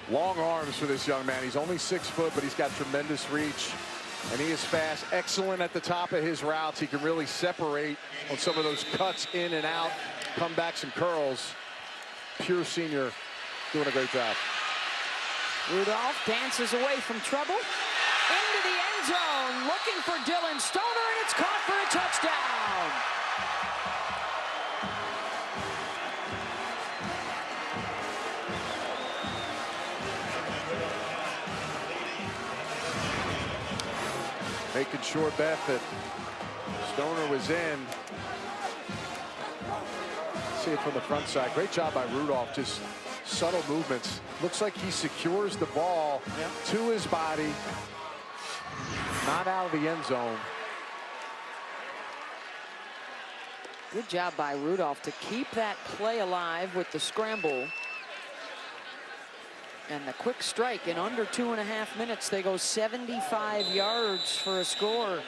C: Long arms for this young man. He's only 6 foot, but he's got tremendous reach. And he is fast, excellent at the top of his routes. He can really separate on some of those cuts in and out, comebacks and curls. Pure senior, doing a great job.
B: Rudolph dances away from trouble. Into the end zone, looking for Dylan Stoner, and it's caught for a touchdown.
C: Making sure, Beth, that Stoner was in. See it from the front side. Great job by Rudolph, just subtle movements. Looks like he secures the ball to his body, not out of the end zone.
B: Good job by Rudolph to keep that play alive with the scramble. And the quick strike. In under 2.5 minutes, they go 75 yards for a score.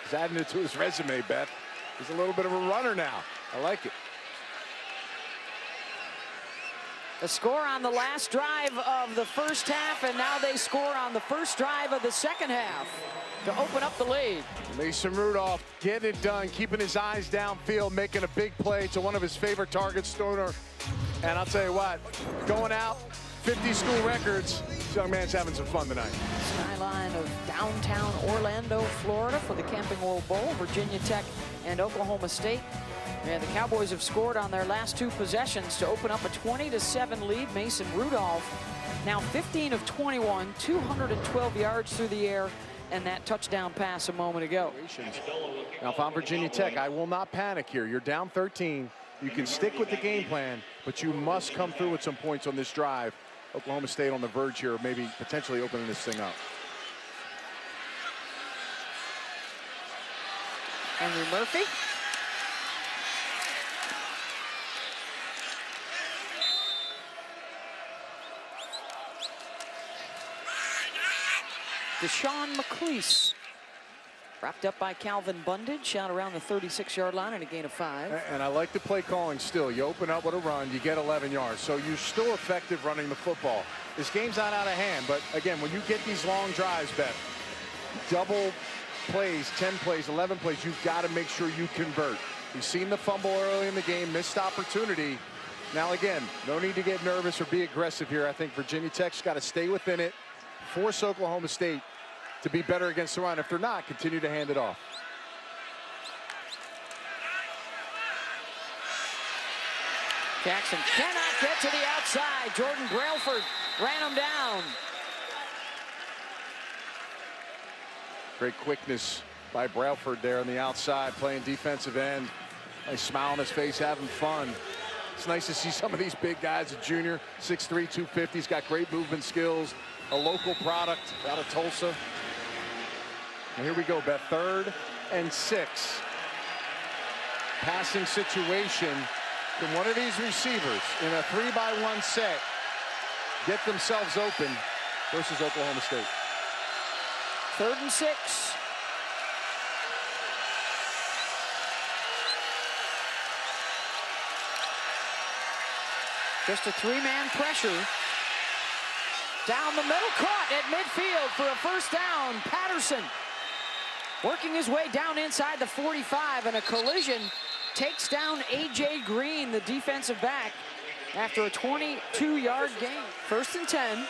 C: He's adding it to his resume, Beth. He's a little bit of a runner now. I like it.
B: The score on the last drive of the first half, and now they score on the first drive of the second half to open up the lead.
C: Mason Rudolph getting it done, keeping his eyes downfield, making a big play to one of his favorite targets, Stoner. And I'll tell you what, going out, 50 school records, this young man's having some fun tonight.
B: Skyline of downtown Orlando, Florida for the Camping World Bowl, Virginia Tech and Oklahoma State. And the Cowboys have scored on their last 2 possessions to open up a 20-7 lead. Mason Rudolph now 15 of 21, 212 yards through the air, and that touchdown pass a moment ago.
C: Now, if I'm Virginia Tech, I will not panic here. You're down 13. You can stick with the game plan, but you must come through with some points on this drive. Oklahoma State on the verge here of maybe potentially opening this thing up.
B: Henry Murphy. Deshaun McCleese. Wrapped up by Calvin Bundage, out around the 36-yard line and a gain of 5.
C: And I like the play calling still. You open up with a run, you get 11 yards. So you're still effective running the football. This game's not out of hand, but again, when you get these long drives, Beth, double plays, 10 plays, 11 plays, you've got to make sure you convert. You've seen the fumble early in the game, missed opportunity. Now again, no need to get nervous or be aggressive here. I think Virginia Tech's got to stay within it, force Oklahoma State to be better against the run. If they're not, continue to hand it off.
B: Jackson cannot get to the outside. Jordan Brailford ran him down.
C: Great quickness by Brailford there on the outside, playing defensive end. Nice smile on his face, having fun. It's nice to see some of these big guys, a junior, 6'3", 250. He's got great movement skills, a local product out of Tulsa. And here we go, Beth, 3rd and 6. Passing situation. Can one of these receivers in a 3-by-1 set get themselves open versus Oklahoma State?
B: 3rd and 6. Just a 3-man pressure. Down the middle, caught at midfield for a first down. Patterson working his way down inside the 45, and a collision takes down A.J. Green, the defensive back, after a 22-yard gain. 1st and 10.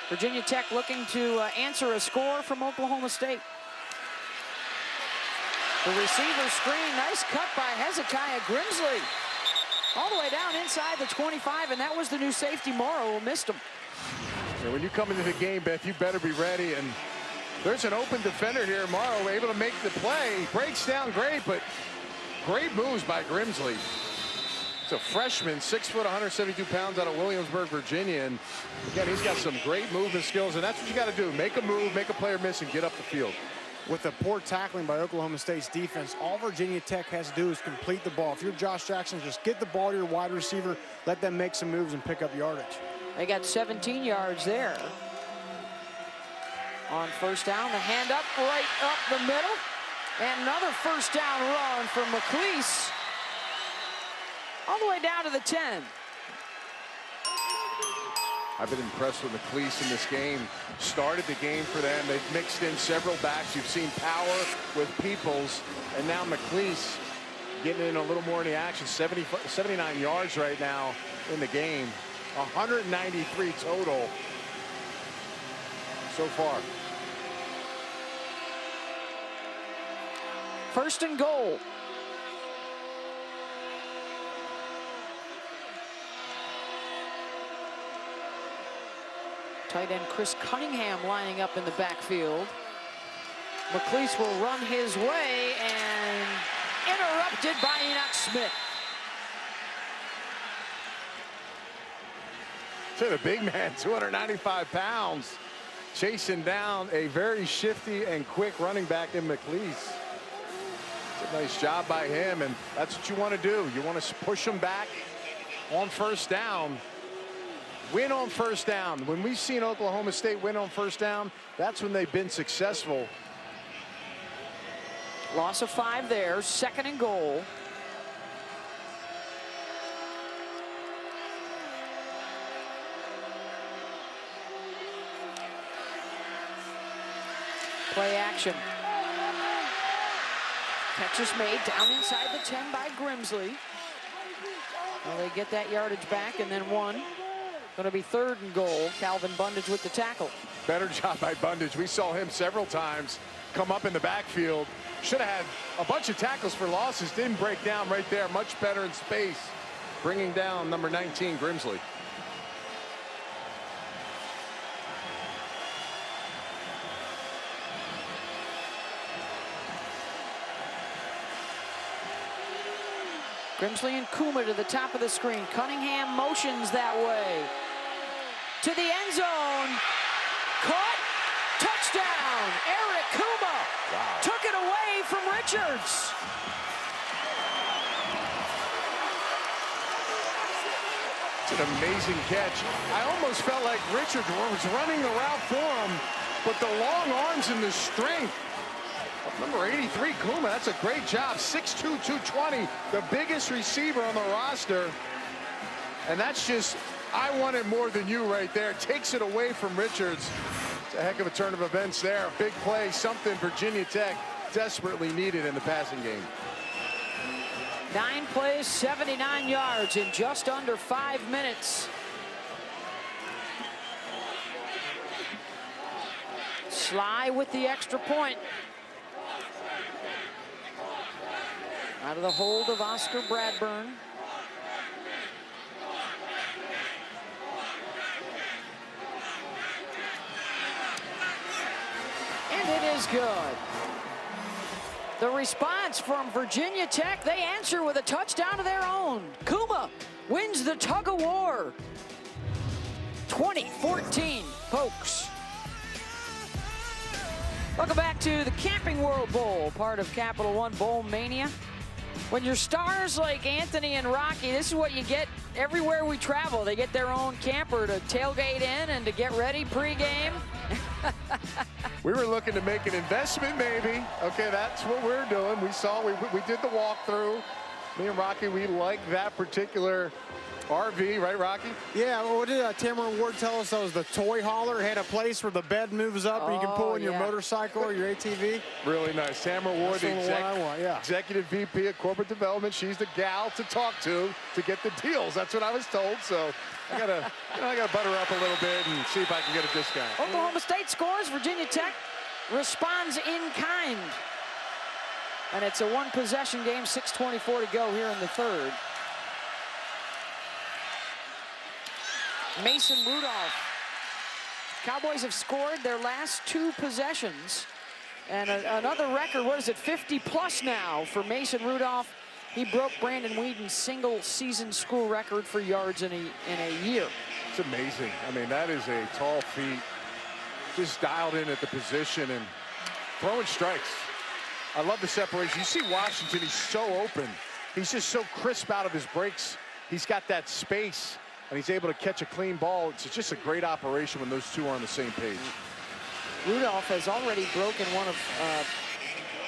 B: Virginia Tech looking to answer a score from Oklahoma State. The receiver screen, nice cut by Hezekiah Grimsley. All the way down inside the 25, and that was the new safety, Morrow, who missed him.
C: Yeah, when you come into the game, Beth, you better be ready. And there's an open defender here. Morrow able to make the play. Breaks down great, but great moves by Grimsley. It's a freshman, 6 foot, 172 pounds out of Williamsburg, Virginia. And again, he's got some great movement skills, and that's what you got to do. Make a move, make a player miss, and get up the field.
D: With the poor tackling by Oklahoma State's defense, all Virginia Tech has to do is complete the ball. If you're Josh Jackson, just get the ball to your wide receiver, let them make some moves and pick up yardage.
B: They got 17 yards there. On first down, the hand up, right up the middle. And another first down run from McCleese. All the way down to the 10.
C: I've been impressed with McCleese in this game. Started the game for them. They've mixed in several backs. You've seen Power with Peoples, and now McCleese getting in a little more in the action. 79 yards right now in the game. 193 total so far.
B: 1st and goal. Tight end Chris Cunningham lining up in the backfield. McCleese will run his way, and interrupted by Enoch Smith.
C: To the big man, 295 pounds, chasing down a very shifty and quick running back in McCleese. It's a nice job by him, and that's what you want to do. You want to push him back on first down. Win on first down. When we've seen Oklahoma State win on first down, that's when they've been successful.
B: Loss of 5 there, 2nd and goal. Play action. Catch is made down inside the 10 by Grimsley. Well, they get that yardage back, and then one. Going to be 3rd and goal. Calvin Bundage with the tackle.
C: Better job by Bundage. We saw him several times come up in the backfield. Should have had a bunch of tackles for losses. Didn't break down right there. Much better in space. Bringing down number 19, Grimsley.
B: Grimsley and Kuma to the top of the screen. Cunningham motions that way. To the end zone. Caught. Touchdown. Eric Kuma took it away from Richards.
C: It's an amazing catch. I almost felt like Richards was running the route for him, but the long arms and the strength. Number 83, Kuma, that's a great job. 6'2", 220, the biggest receiver on the roster. And that's just, I want it more than you right there. Takes it away from Richards. It's a heck of a turn of events there. Big play, something Virginia Tech desperately needed in the passing game.
B: 9 plays, 79 yards in just under 5 minutes. Sly with the extra point. Out of the hold of Oscar Bradburn. And it is good. The response from Virginia Tech, they answer with a touchdown of their own. Kuma wins the tug of war. 20-14 Pokes. Welcome back to the Camping World Bowl, part of Capital One Bowl Mania. When you're stars like Anthony and Rocky, this is what you get everywhere we travel. They get their own camper to tailgate in and to get ready pregame.
C: We were looking to make an investment, maybe. Okay, that's what we're doing. We saw, we did the walkthrough. Me and Rocky, we like that particular RV, right, Rocky?
D: Yeah, well, what did Tamara Ward tell us? That was the toy hauler. Had a place where the bed moves up and you can pull in your motorcycle or your ATV.
C: Really nice. Tamara Ward, the
D: yeah.
C: executive VP of corporate development. She's the gal to talk to get the deals. That's what I was told. So I gotta butter up a little bit and see if I can get a discount.
B: Oklahoma State scores. Virginia Tech responds in kind. And it's a 1-possession game, 6:24 to go here in the 3rd. Mason Rudolph. Cowboys have scored their last 2 possessions. And another record, what is it, 50+ now for Mason Rudolph. He broke Brandon Whedon's single-season school record for yards in a year.
C: It's amazing. I mean, that is a tall feat. Just dialed in at the position and throwing strikes. I love the separation. You see Washington, he's so open. He's just so crisp out of his breaks. He's got that space, and he's able to catch a clean ball. It's just a great operation when those two are on the same page.
B: Rudolph has already broken one of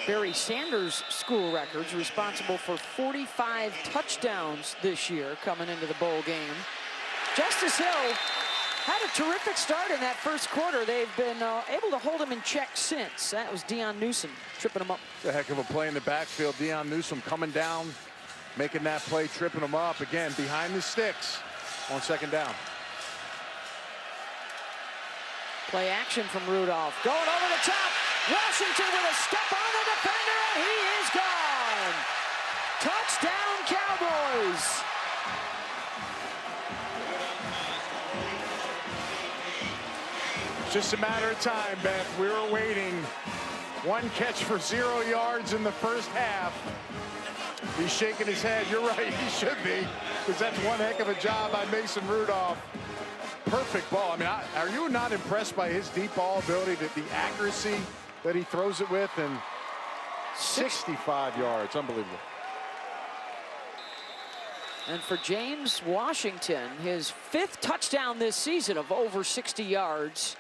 B: Barry Sanders' school records, responsible for 45 touchdowns this year coming into the bowl game. Justice Hill had a terrific start in that first quarter. They've been able to hold him in check since. That was Deion Newsom tripping him up.
C: It's a heck of a play in the backfield. Deion Newsom coming down, making that play, tripping him up. Again, behind the sticks on 2nd down.
B: Play action from Rudolph. Going over the top. Washington with a step on the defender, and he is gone. Touchdown, Cowboys.
C: Just a matter of time, Beth. We were waiting. 1 catch for 0 yards in the first half. He's shaking his head. You're right, he should be, because that's one heck of a job by Mason Rudolph. Perfect ball. I mean, are you not impressed by his deep ball ability, the accuracy that he throws it with, and 65 yards, unbelievable.
B: And for James Washington, his 5th touchdown this season of over 60 yards.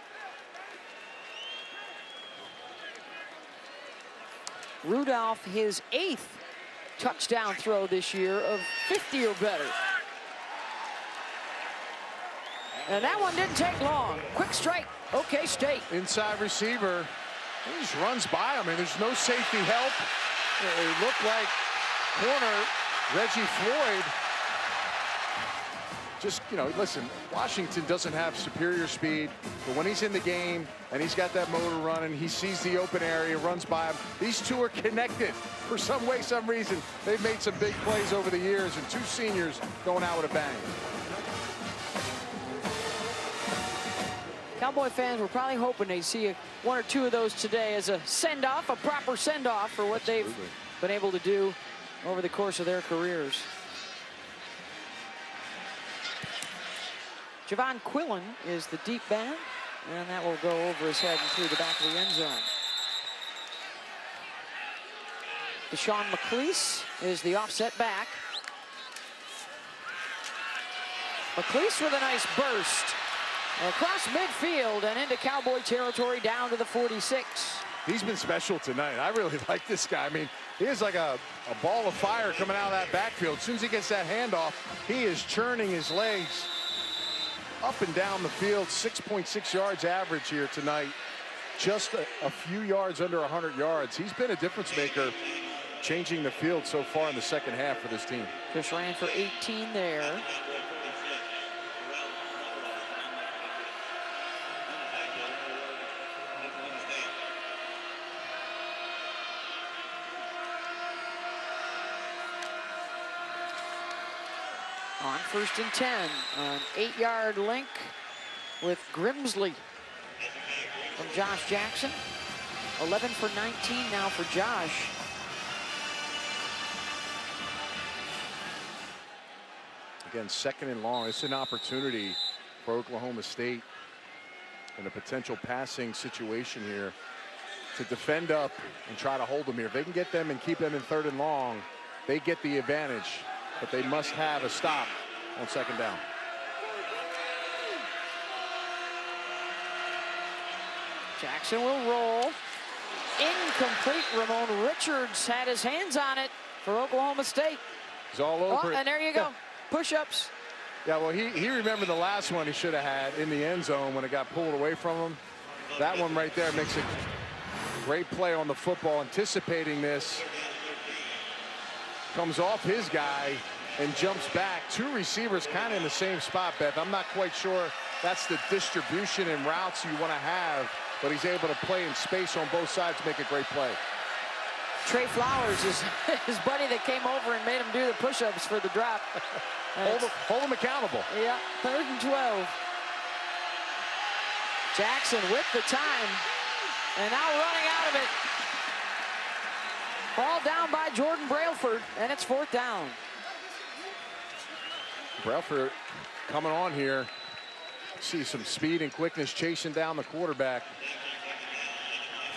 B: Rudolph, his 8th touchdown throw this year of 50 or better. And that one didn't take long. Quick strike, OK State.
C: Inside receiver, He just runs by him, and there's no safety help. It looked like corner Reggie Floyd. Just, you know, listen, Washington doesn't have superior speed, but when he's in the game and he's got that motor running, he sees the open area, runs by him. These two are connected for some way, some reason. They've made some big plays over the years, and two seniors going out with a bang.
B: Cowboy fans were probably hoping they'd see one or two of those today as a send-off, a proper send-off for what they've been able to do over the course of their careers. Javon Quillen is the deep band, and that will go over his head and through the back of the end zone. Deshaun McLeese is the offset back. McLeese with a nice burst across midfield and into Cowboy territory down to the 46.
C: He's been special tonight. I really like this guy. I mean, he is like a ball of fire coming out of that backfield. As soon as he gets that handoff, he is churning his legs up and down the field. 6.6 yards average here tonight. Just a few yards under 100 yards. He's been a difference maker, changing the field so far in the second half for this team.
B: Just ran for 18 there. On 1st and 10, an 8-yard link with Grimsley from Josh Jackson. 11 for 19 now for Josh.
C: Again, 2nd and long. It's an opportunity for Oklahoma State in a potential passing situation here to defend up and try to hold them here. If they can get them and keep them in 3rd and long, they get the advantage. But they must have a stop on 2nd down.
B: Jackson will roll. Incomplete. Ramon Richards had his hands on it for Oklahoma State.
C: He's all over it.
B: And there you go. Push-ups.
C: Yeah, well, he remembered the last one he should have had in the end zone when it got pulled away from him. That one right there makes a great play on the football, anticipating this. Comes off his guy and jumps back. 2 receivers kind of in the same spot, Beth. I'm not quite sure that's the distribution and routes you want to have, but he's able to play in space on both sides to make a great play.
B: Trey Flowers is his buddy that came over and made him do the push-ups for the drop.
C: Hold him accountable.
B: Yeah, 3rd and 12. Jackson with the time, and now running out of it. Ball down by Jordan Brailford, and it's 4th down.
C: Brailford coming on here. See some speed and quickness chasing down the quarterback.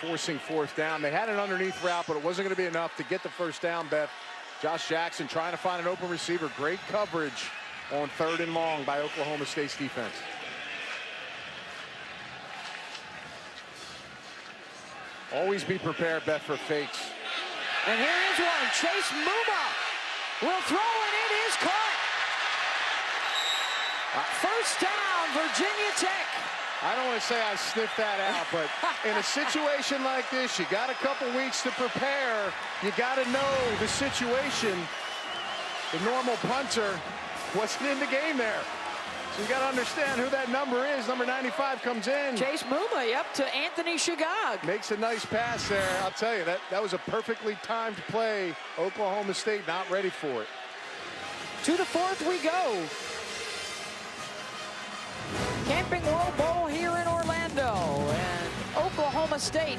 C: Forcing 4th down. They had an underneath route, but it wasn't going to be enough to get the 1st down, Beth. Josh Jackson trying to find an open receiver. Great coverage on 3rd and long by Oklahoma State's defense. Always be prepared, Beth, for fakes.
B: And here is one. Chase Muma will throw, and it is caught. 1st down, Virginia Tech.
C: I don't want to say I sniffed that out, but in a situation like this, you got a couple weeks to prepare. You got to know the situation. The normal punter wasn't in the game there. So you got to understand who that number is. Number 95 comes in.
B: Chase Muma, yep, to Anthony Shagag.
C: Makes a nice pass there. I'll tell you, that was a perfectly timed play. Oklahoma State not ready for it.
B: To the 4th we go. Camping World Bowl here in Orlando, and Oklahoma State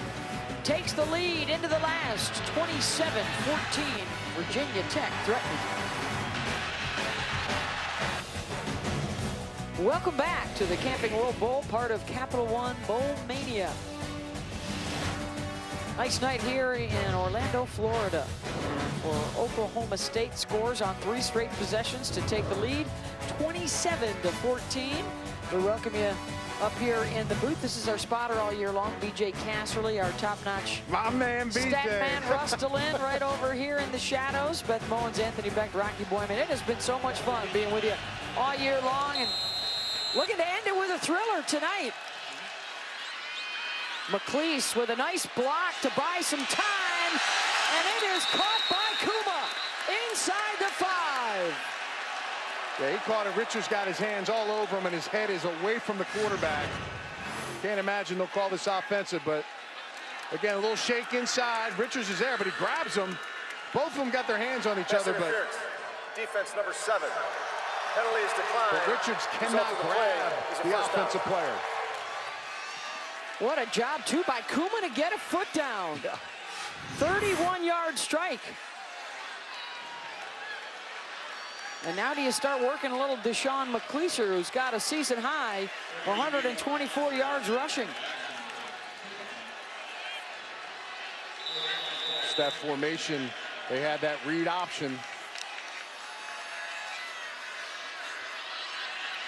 B: takes the lead into the last. 27-14, Virginia Tech threatening. Welcome back to the Camping World Bowl, part of Capital One Bowl Mania. Nice night here in Orlando, Florida. And for Oklahoma State, scores on 3 straight possessions to take the lead, 27-14. We welcome you up here in the booth. This is our spotter all year long, BJ Casserly, our top-notch
C: My man, BJ.
B: stat man, Rustalin, right over here in the shadows. Beth Mowens, Anthony Beck, Rocky Boyman. It has been so much fun being with you all year long, and looking to end it with a thriller tonight. McLeese with a nice block to buy some time, and it is caught by Kuma inside the 5.
C: Yeah, he caught it. Richards got his hands all over him, and his head is away from the quarterback. Can't imagine they'll call this offensive, but again, a little shake inside. Richards is there, but he grabs him. Both of them got their hands on each other, but
G: defense number 7. Penalty is declined.
C: But Richards cannot grab the offensive player.
B: What a job, too, by Kuma to get a foot down. 31-yard strike. And now do you start working a little Deshaun McLeese, who's got a season high 124 yards rushing.
C: That formation, they had that read option.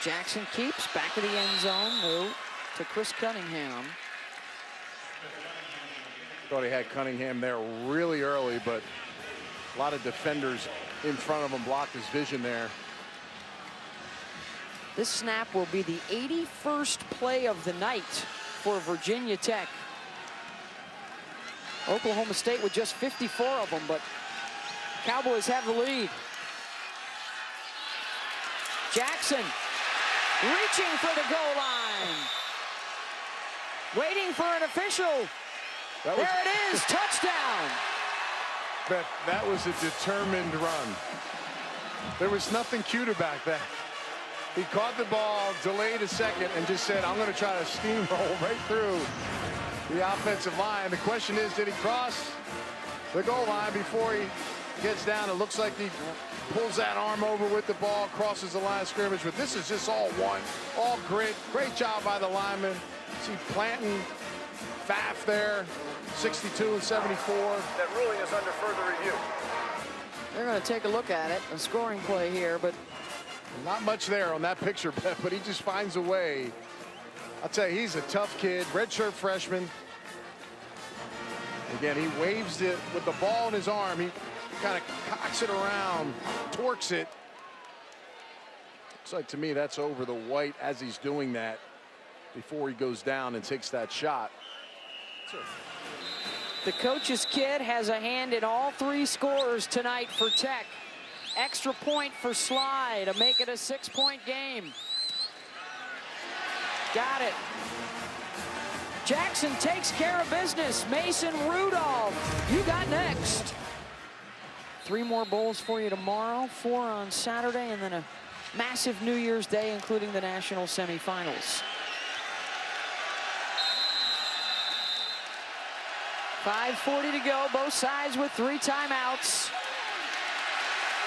B: Jackson keeps back of the end zone, move to Chris Cunningham.
C: Thought he had Cunningham there really early, but a lot of defenders in front of him blocked his vision there.
B: This snap will be the 81st play of the night for Virginia Tech. Oklahoma State with just 54 of them, but Cowboys have the lead. Jackson reaching for the goal line. Waiting for an official. There it is, touchdown.
C: Beth, that was a determined run. There was nothing cute about that. He caught the ball, delayed a second, and just said, I'm going to try to steamroll right through the offensive line. The question is, did he cross the goal line before he gets down? It looks like he pulls that arm over with the ball, crosses the line of scrimmage, but this is just all one, all grit. Great job by the lineman. See Planton, Pfaff there, 62 and 74.
G: That ruling is under further review.
B: They're going to take a look at it, a scoring play here, but
C: not much there on that picture, but he just finds a way. I'll tell you, he's a tough kid, redshirt freshman. Again, he waves it with the ball in his arm. He kind of cocks it around, torques it. Looks like to me that's over the white as he's doing that before he goes down and takes that shot.
B: the coach's kid has a hand in all 3 scores tonight for Tech. Extra point for Sly to make it a 6-point game. Got it. Jackson takes care of business. Mason Rudolph, you got next. 3 more bowls for you tomorrow, 4 on Saturday, and then a massive New Year's Day, including the national semifinals. 5:40 to go, both sides with 3 timeouts.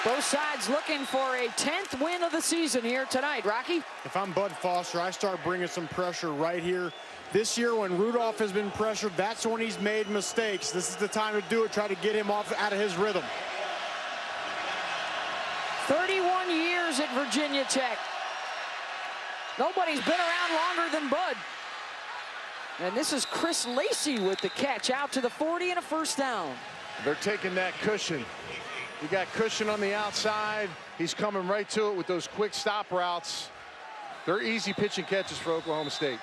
B: Both sides looking for a 10th win of the season here tonight. Rocky?
D: If I'm Bud Foster, I start bringing some pressure right here. This year when Rudolph has been pressured, that's when he's made mistakes. This is the time to do it, try to get him off out of his rhythm.
B: 31 years at Virginia Tech. Nobody's been around longer than Bud. And this is Chris Lacey with the catch out to the 40 and a first down.
C: They're taking that cushion. You got cushion on the outside. He's coming right to it with those quick stop routes. They're easy pitch and catches for Oklahoma State.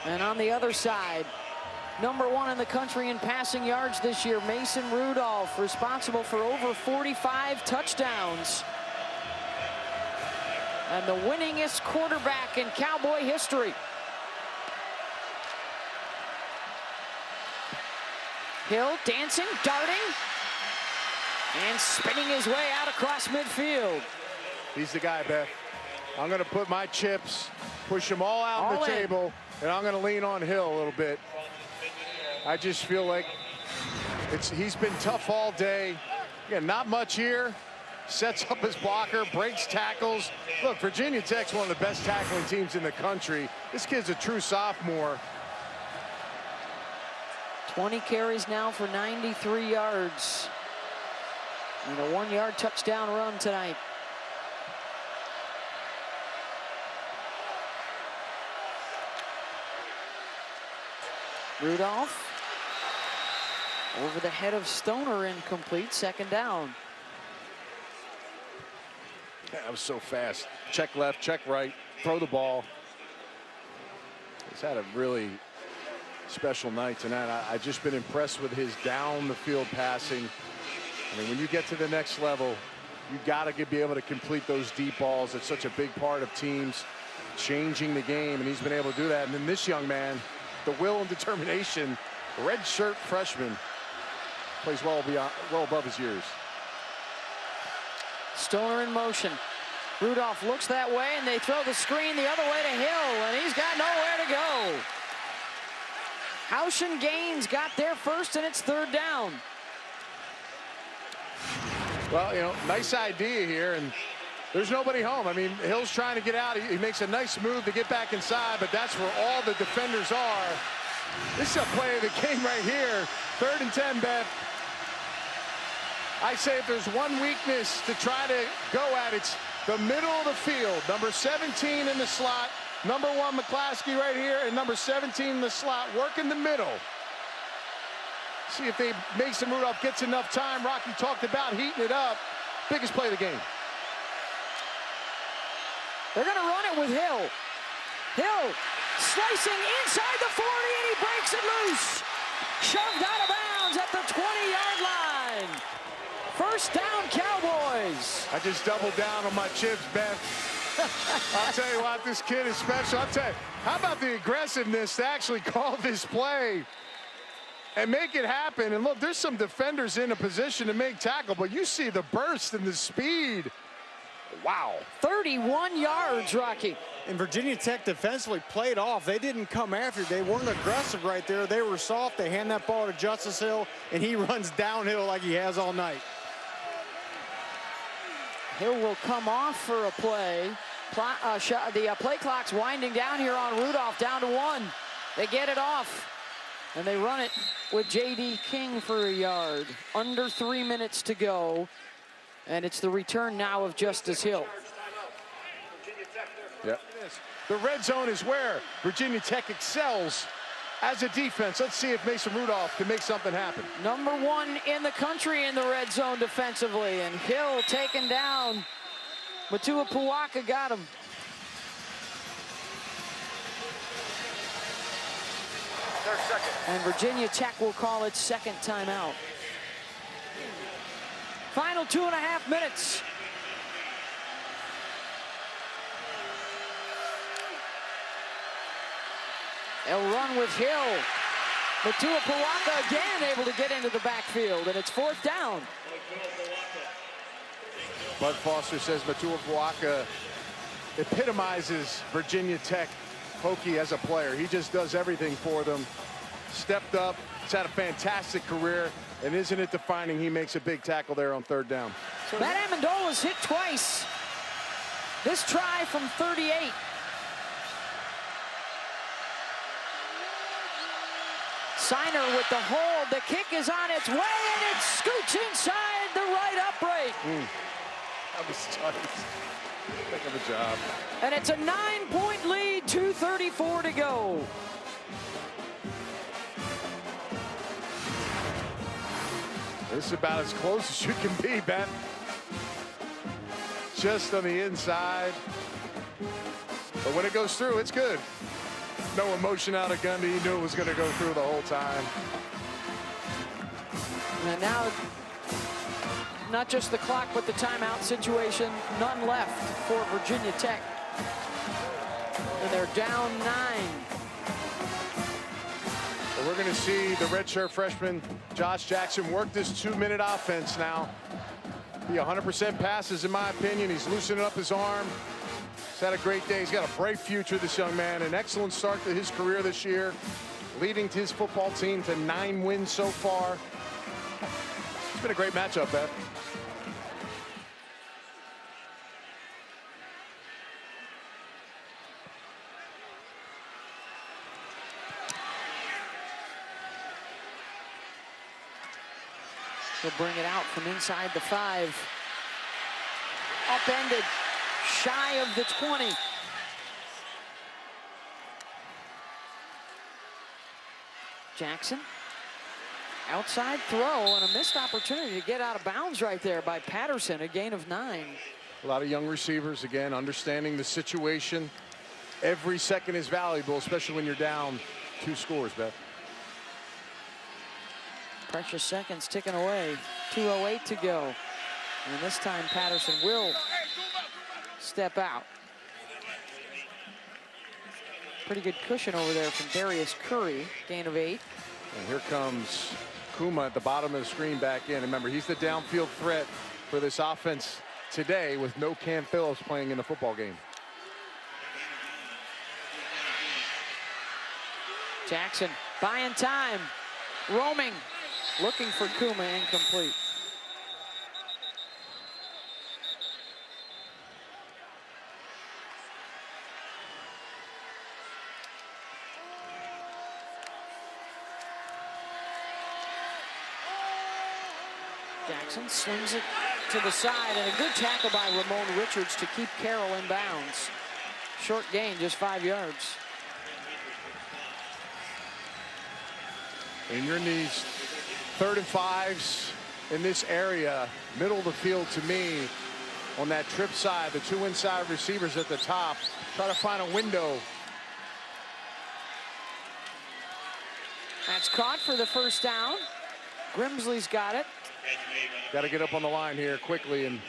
B: And on the other side, #1 in the country in passing yards this year, Mason Rudolph, responsible for over 45 touchdowns. And the winningest quarterback in Cowboy history. Hill dancing, darting, and spinning his way out across midfield.
C: He's the guy, Beth. I'm going to put my chips, push them all out on the table, and I'm going to lean on Hill a little bit. I just feel like he's been tough all day. Again, not much here. Sets up his blocker, breaks tackles. Look, Virginia Tech's one of the best tackling teams in the country. This kid's a true sophomore.
B: 20 carries now for 93 yards. And a 1-yard touchdown run tonight. Rudolph over the head of Stoner, incomplete, 2nd down.
C: That was so fast. Check left, check right, throw the ball. He's had a really special night tonight. I've just been impressed with his down the field passing. I mean, when you get to the next level, you got to be able to complete those deep balls. It's such a big part of teams changing the game, and he's been able to do that. And then this young man, the will and determination, red shirt freshman, plays well above his years.
B: Stoner in motion. Rudolph looks that way, and they throw the screen the other way to Hill, and he's got nowhere to go. Housh and Gaines got there first, and it's third down.
C: Well, you know, nice idea here, and there's nobody home. I mean, Hill's trying to get out. He makes a nice move to get back inside, but that's where all the defenders are. This is a play of the game right here. 3rd and 10, Beth. I say if there's one weakness to try to go at, it's the middle of the field. Number 17 in the slot. Number 1, McClaskey right here, and number 17 in the slot. Work in the middle. See if Mason Rudolph gets enough time. Rocky talked about heating it up. Biggest play of the game.
B: They're going to run it with Hill. Hill slicing inside the 40, and he breaks it loose. Shoved out of bounds at the 20-yard line. First down, Cowboys.
C: I just doubled down on my chips, Beth. I'll tell you what, this kid is special. I'll tell you, how about the aggressiveness to actually call this play and make it happen? And look, there's some defenders in a position to make tackle, but you see the burst and the speed. Wow.
B: 31 yards, Rocky.
D: And Virginia Tech defensively played off. They didn't come after. They weren't aggressive right there. They were soft. They hand that ball to Justice Hill, and he runs downhill like he has all night.
B: Hill will come off for a play. The play clock's winding down here on Rudolph, down to 1. They get it off, and they run it with J.D. King for a yard. Under 3 minutes to go, and it's the return now of Justice Hill.
C: Yep. The red zone is where Virginia Tech excels as a defense. Let's see if Mason Rudolph can make something happen.
B: Number 1 in the country in the red zone defensively, and Hill taken down. Matua Puaka got him.
G: Their second.
B: And Virginia Tech will call its second timeout. Final 2.5 minutes. They'll run with Hill. Matua Puaka again able to get into the backfield, and it's 4th down.
C: Bud Foster says Matua Puaka epitomizes Virginia Tech Hokie as a player. He just does everything for them. Stepped up. He's had a fantastic career. And isn't it defining? He makes a big tackle there on 3rd down.
B: Matt Amendola's hit twice. This try from 38. Signer with the hold. The kick is on its way, and it scoots inside the right upright.
C: That was tight. Heck of a job.
B: And it's a 9-point lead, 2:34 to go.
C: This is about as close as you can be, Ben. Just on the inside. But when it goes through, it's good. No emotion out of Gundy. He knew it was going to go through the whole time.
B: And now, not just the clock, but the timeout situation. None left for Virginia Tech. And they're down 9.
C: Well, we're going to see the redshirt freshman Josh Jackson work this 2-minute offense now. Be 100% passes, in my opinion. He's loosening up his arm. He's had a great day. He's got a bright future, this young man. An excellent start to his career this year, leading to his football team to 9 wins so far. It's been a great matchup, Beth.
B: He'll bring it out from inside the 5. Upended, shy of the 20. Jackson, outside throw, and a missed opportunity to get out of bounds right there by Patterson, a gain of 9.
C: A lot of young receivers, again, understanding the situation. every second is valuable, especially when you're down 2 scores, Beth.
B: Precious seconds ticking away. 2:08 to go. And this time Patterson will step out. Pretty good cushion over there from Darius Curry. Gain of 8.
C: And here comes Kuma at the bottom of the screen back in. Remember, he's the downfield threat for this offense today with no Cam Phillips playing in the football game.
B: Jackson buying time. Roaming. Looking for Kuma, incomplete. Jackson slings it to the side, and a good tackle by Ramon Richards to keep Carroll in bounds. Short gain, just 5 yards.
C: In your knees, 3rd and 5s in this area, middle of the field to me, on that trip side, the 2 inside receivers at the top, try to find a window.
B: That's caught for the first down. Grimsley's got it.
C: Got to get up on the line here quickly and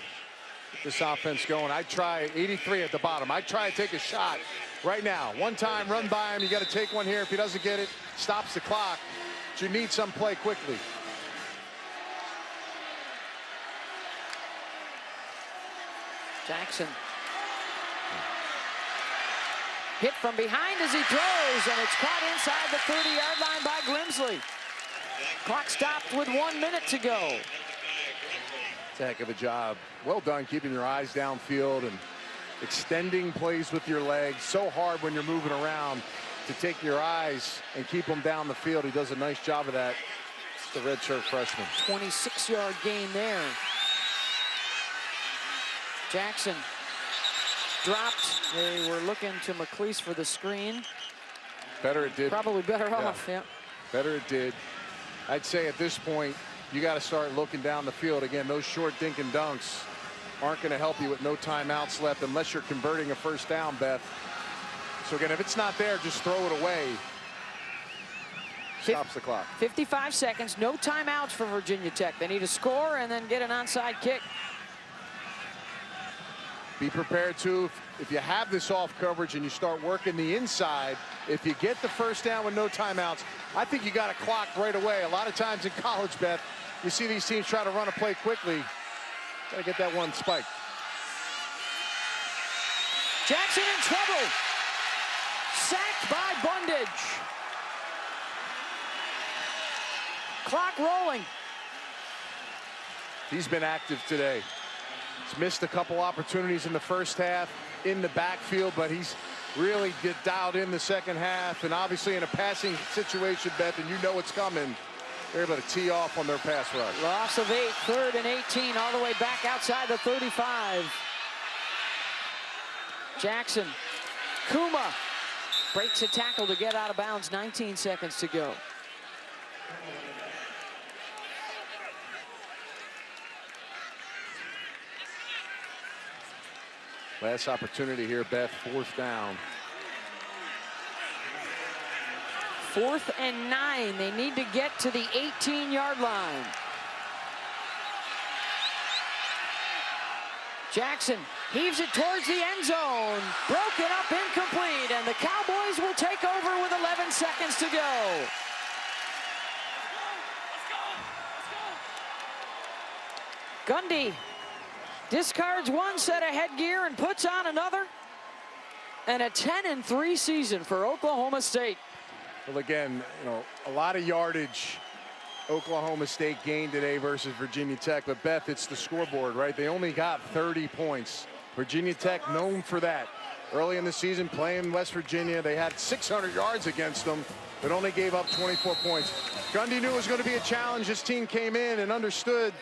C: get this offense going. I try 83 at the bottom. I try to take a shot right now. One time, run by him. You got to take one here. If he doesn't get it, stops the clock. But you need some play quickly.
B: Jackson. Hit from behind as he throws, and it's caught inside the 30-yard line by Grimsley. Clock stopped with 1 minute to go.
C: It's a heck of a job. Well done keeping your eyes downfield and extending plays with your legs. So hard when you're moving around to take your eyes and keep them down the field. He does a nice job of that. It's the redshirt freshman.
B: 26-yard gain there. Jackson dropped. They were looking to McLeese for the screen.
C: Better it did.
B: Probably better off, yeah.
C: Better it did. I'd say at this point, you got to start looking down the field. Again, those short dink and dunks aren't going to help you with no timeouts left unless you're converting a first down, Beth. So again, if it's not there, just throw it away. Stops the clock.
B: 55 seconds, no timeouts for Virginia Tech. They need to score and then get an onside kick.
C: Be prepared to, if you have this off coverage and you start working the inside, if you get the first down with no timeouts, I think you got to clock right away. A lot of times in college, Beth, you see these teams try to run a play quickly. Got to get that one spiked.
B: Jackson in trouble. Sacked by Bundage. Clock rolling.
C: He's been active today. He's missed a couple opportunities in the first half in the backfield, but he's really dialed in the second half. And obviously in a passing situation, Beth, and you know it's coming, they're able to tee off on their pass rush.
B: Loss of 8, 3rd and 18, all the way back outside the 35. Jackson, Kuma breaks a tackle to get out of bounds, 19 seconds to go.
C: Last opportunity here, Beth, 4th down.
B: 4th and 9. They need to get to the 18-yard line. Jackson heaves it towards the end zone. Broken up, incomplete, and the Cowboys will take over with 11 seconds to go. Gundy discards one set of headgear and puts on another. And a 10-3 season for Oklahoma State.
C: Well, again, you know, a lot of yardage Oklahoma State gained today versus Virginia Tech. But, Beth, it's the scoreboard, right? They only got 30 points. Virginia Tech known for that. Early in the season, playing West Virginia, they had 600 yards against them, but only gave up 24 points. Gundy knew it was going to be a challenge. His team came in and understood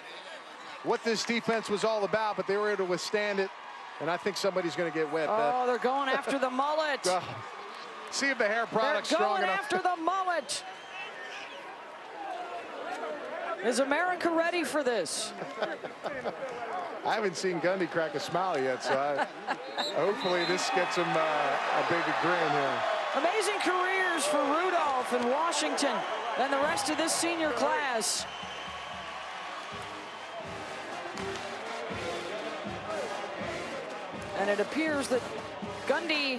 C: what this defense was all about, but they were able to withstand it. And I think somebody's going to get wet, Beth.
B: Oh, they're going after the mullet.
C: See if the hair product's strong enough.
B: They're going after the mullet. Is America ready for this?
C: I haven't seen Gundy crack a smile yet, so hopefully this gets him a big grin here.
B: Amazing careers for Rudolph and Washington and the rest of this senior class. And it appears that Gundy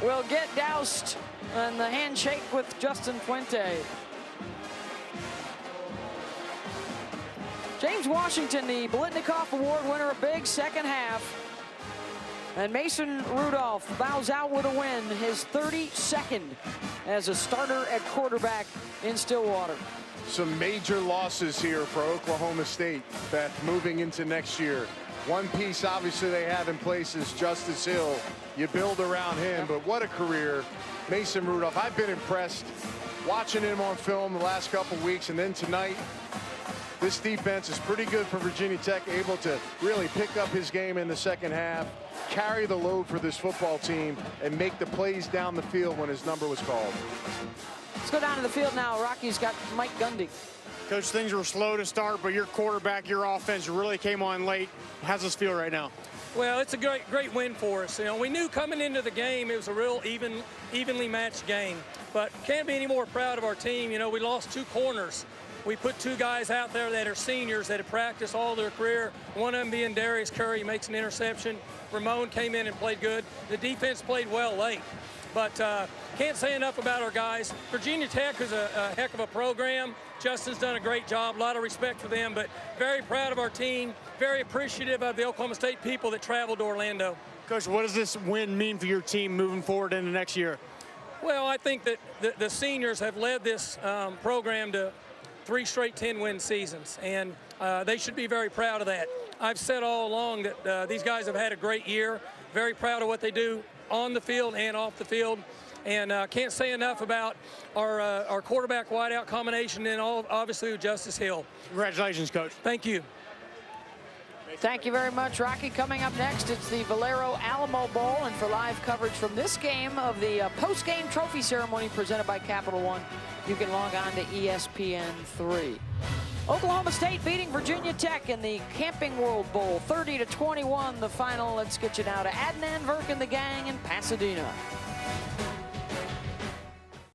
B: will get doused in the handshake with Justin Fuentes. James Washington, the Biletnikoff Award winner, a big second half. And Mason Rudolph bows out with a win, his 32nd as a starter at quarterback in Stillwater.
C: Some major losses here for Oklahoma State, Beth, moving into next year. One piece, obviously, they have in place is Justice Hill. You build around him, but what a career. Mason Rudolph, I've been impressed watching him on film the last couple weeks, and then tonight, this defense is pretty good for Virginia Tech, able to really pick up his game in the second half, carry the load for this football team, and make the plays down the field when his number was called.
B: Let's go down to the field now. Rocky's got Mike Gundy.
D: Coach, things were slow to start, but your quarterback, your offense really came on late. How's this feel right now?
E: Well, it's a great win for us. You know, we knew coming into the game it was a real evenly matched game, but can't be any more proud of our team. You know, we lost 2 corners. We put 2 guys out there that are seniors that have practiced all their career. One of them being Darius Curry, makes an interception. Ramon came in and played good. The defense played well late. But can't say enough about our guys. Virginia Tech is a heck of a program. Justin's done a great job. A lot of respect for them, but very proud of our team. Very appreciative of the Oklahoma State people that traveled to Orlando.
D: Coach, what does this win mean for your team moving forward into next year?
E: Well, I think that the seniors have led this program to 3 straight 10-win seasons, and they should be very proud of that. I've said all along that these guys have had a great year. Very proud of what they do on the field and off the field, and can't say enough about our quarterback wideout combination and obviously with Justice Hill.
D: Congratulations, Coach.
E: Thank you.
B: Thank you very much, Rocky. Coming up next, it's the Valero Alamo Bowl, and for live coverage from this game of the post-game trophy ceremony presented by Capital One, you can log on to ESPN3. Oklahoma State beating Virginia Tech in the Camping World Bowl, 30-21 the final. Let's get you now to Adnan Virk and the gang in Pasadena.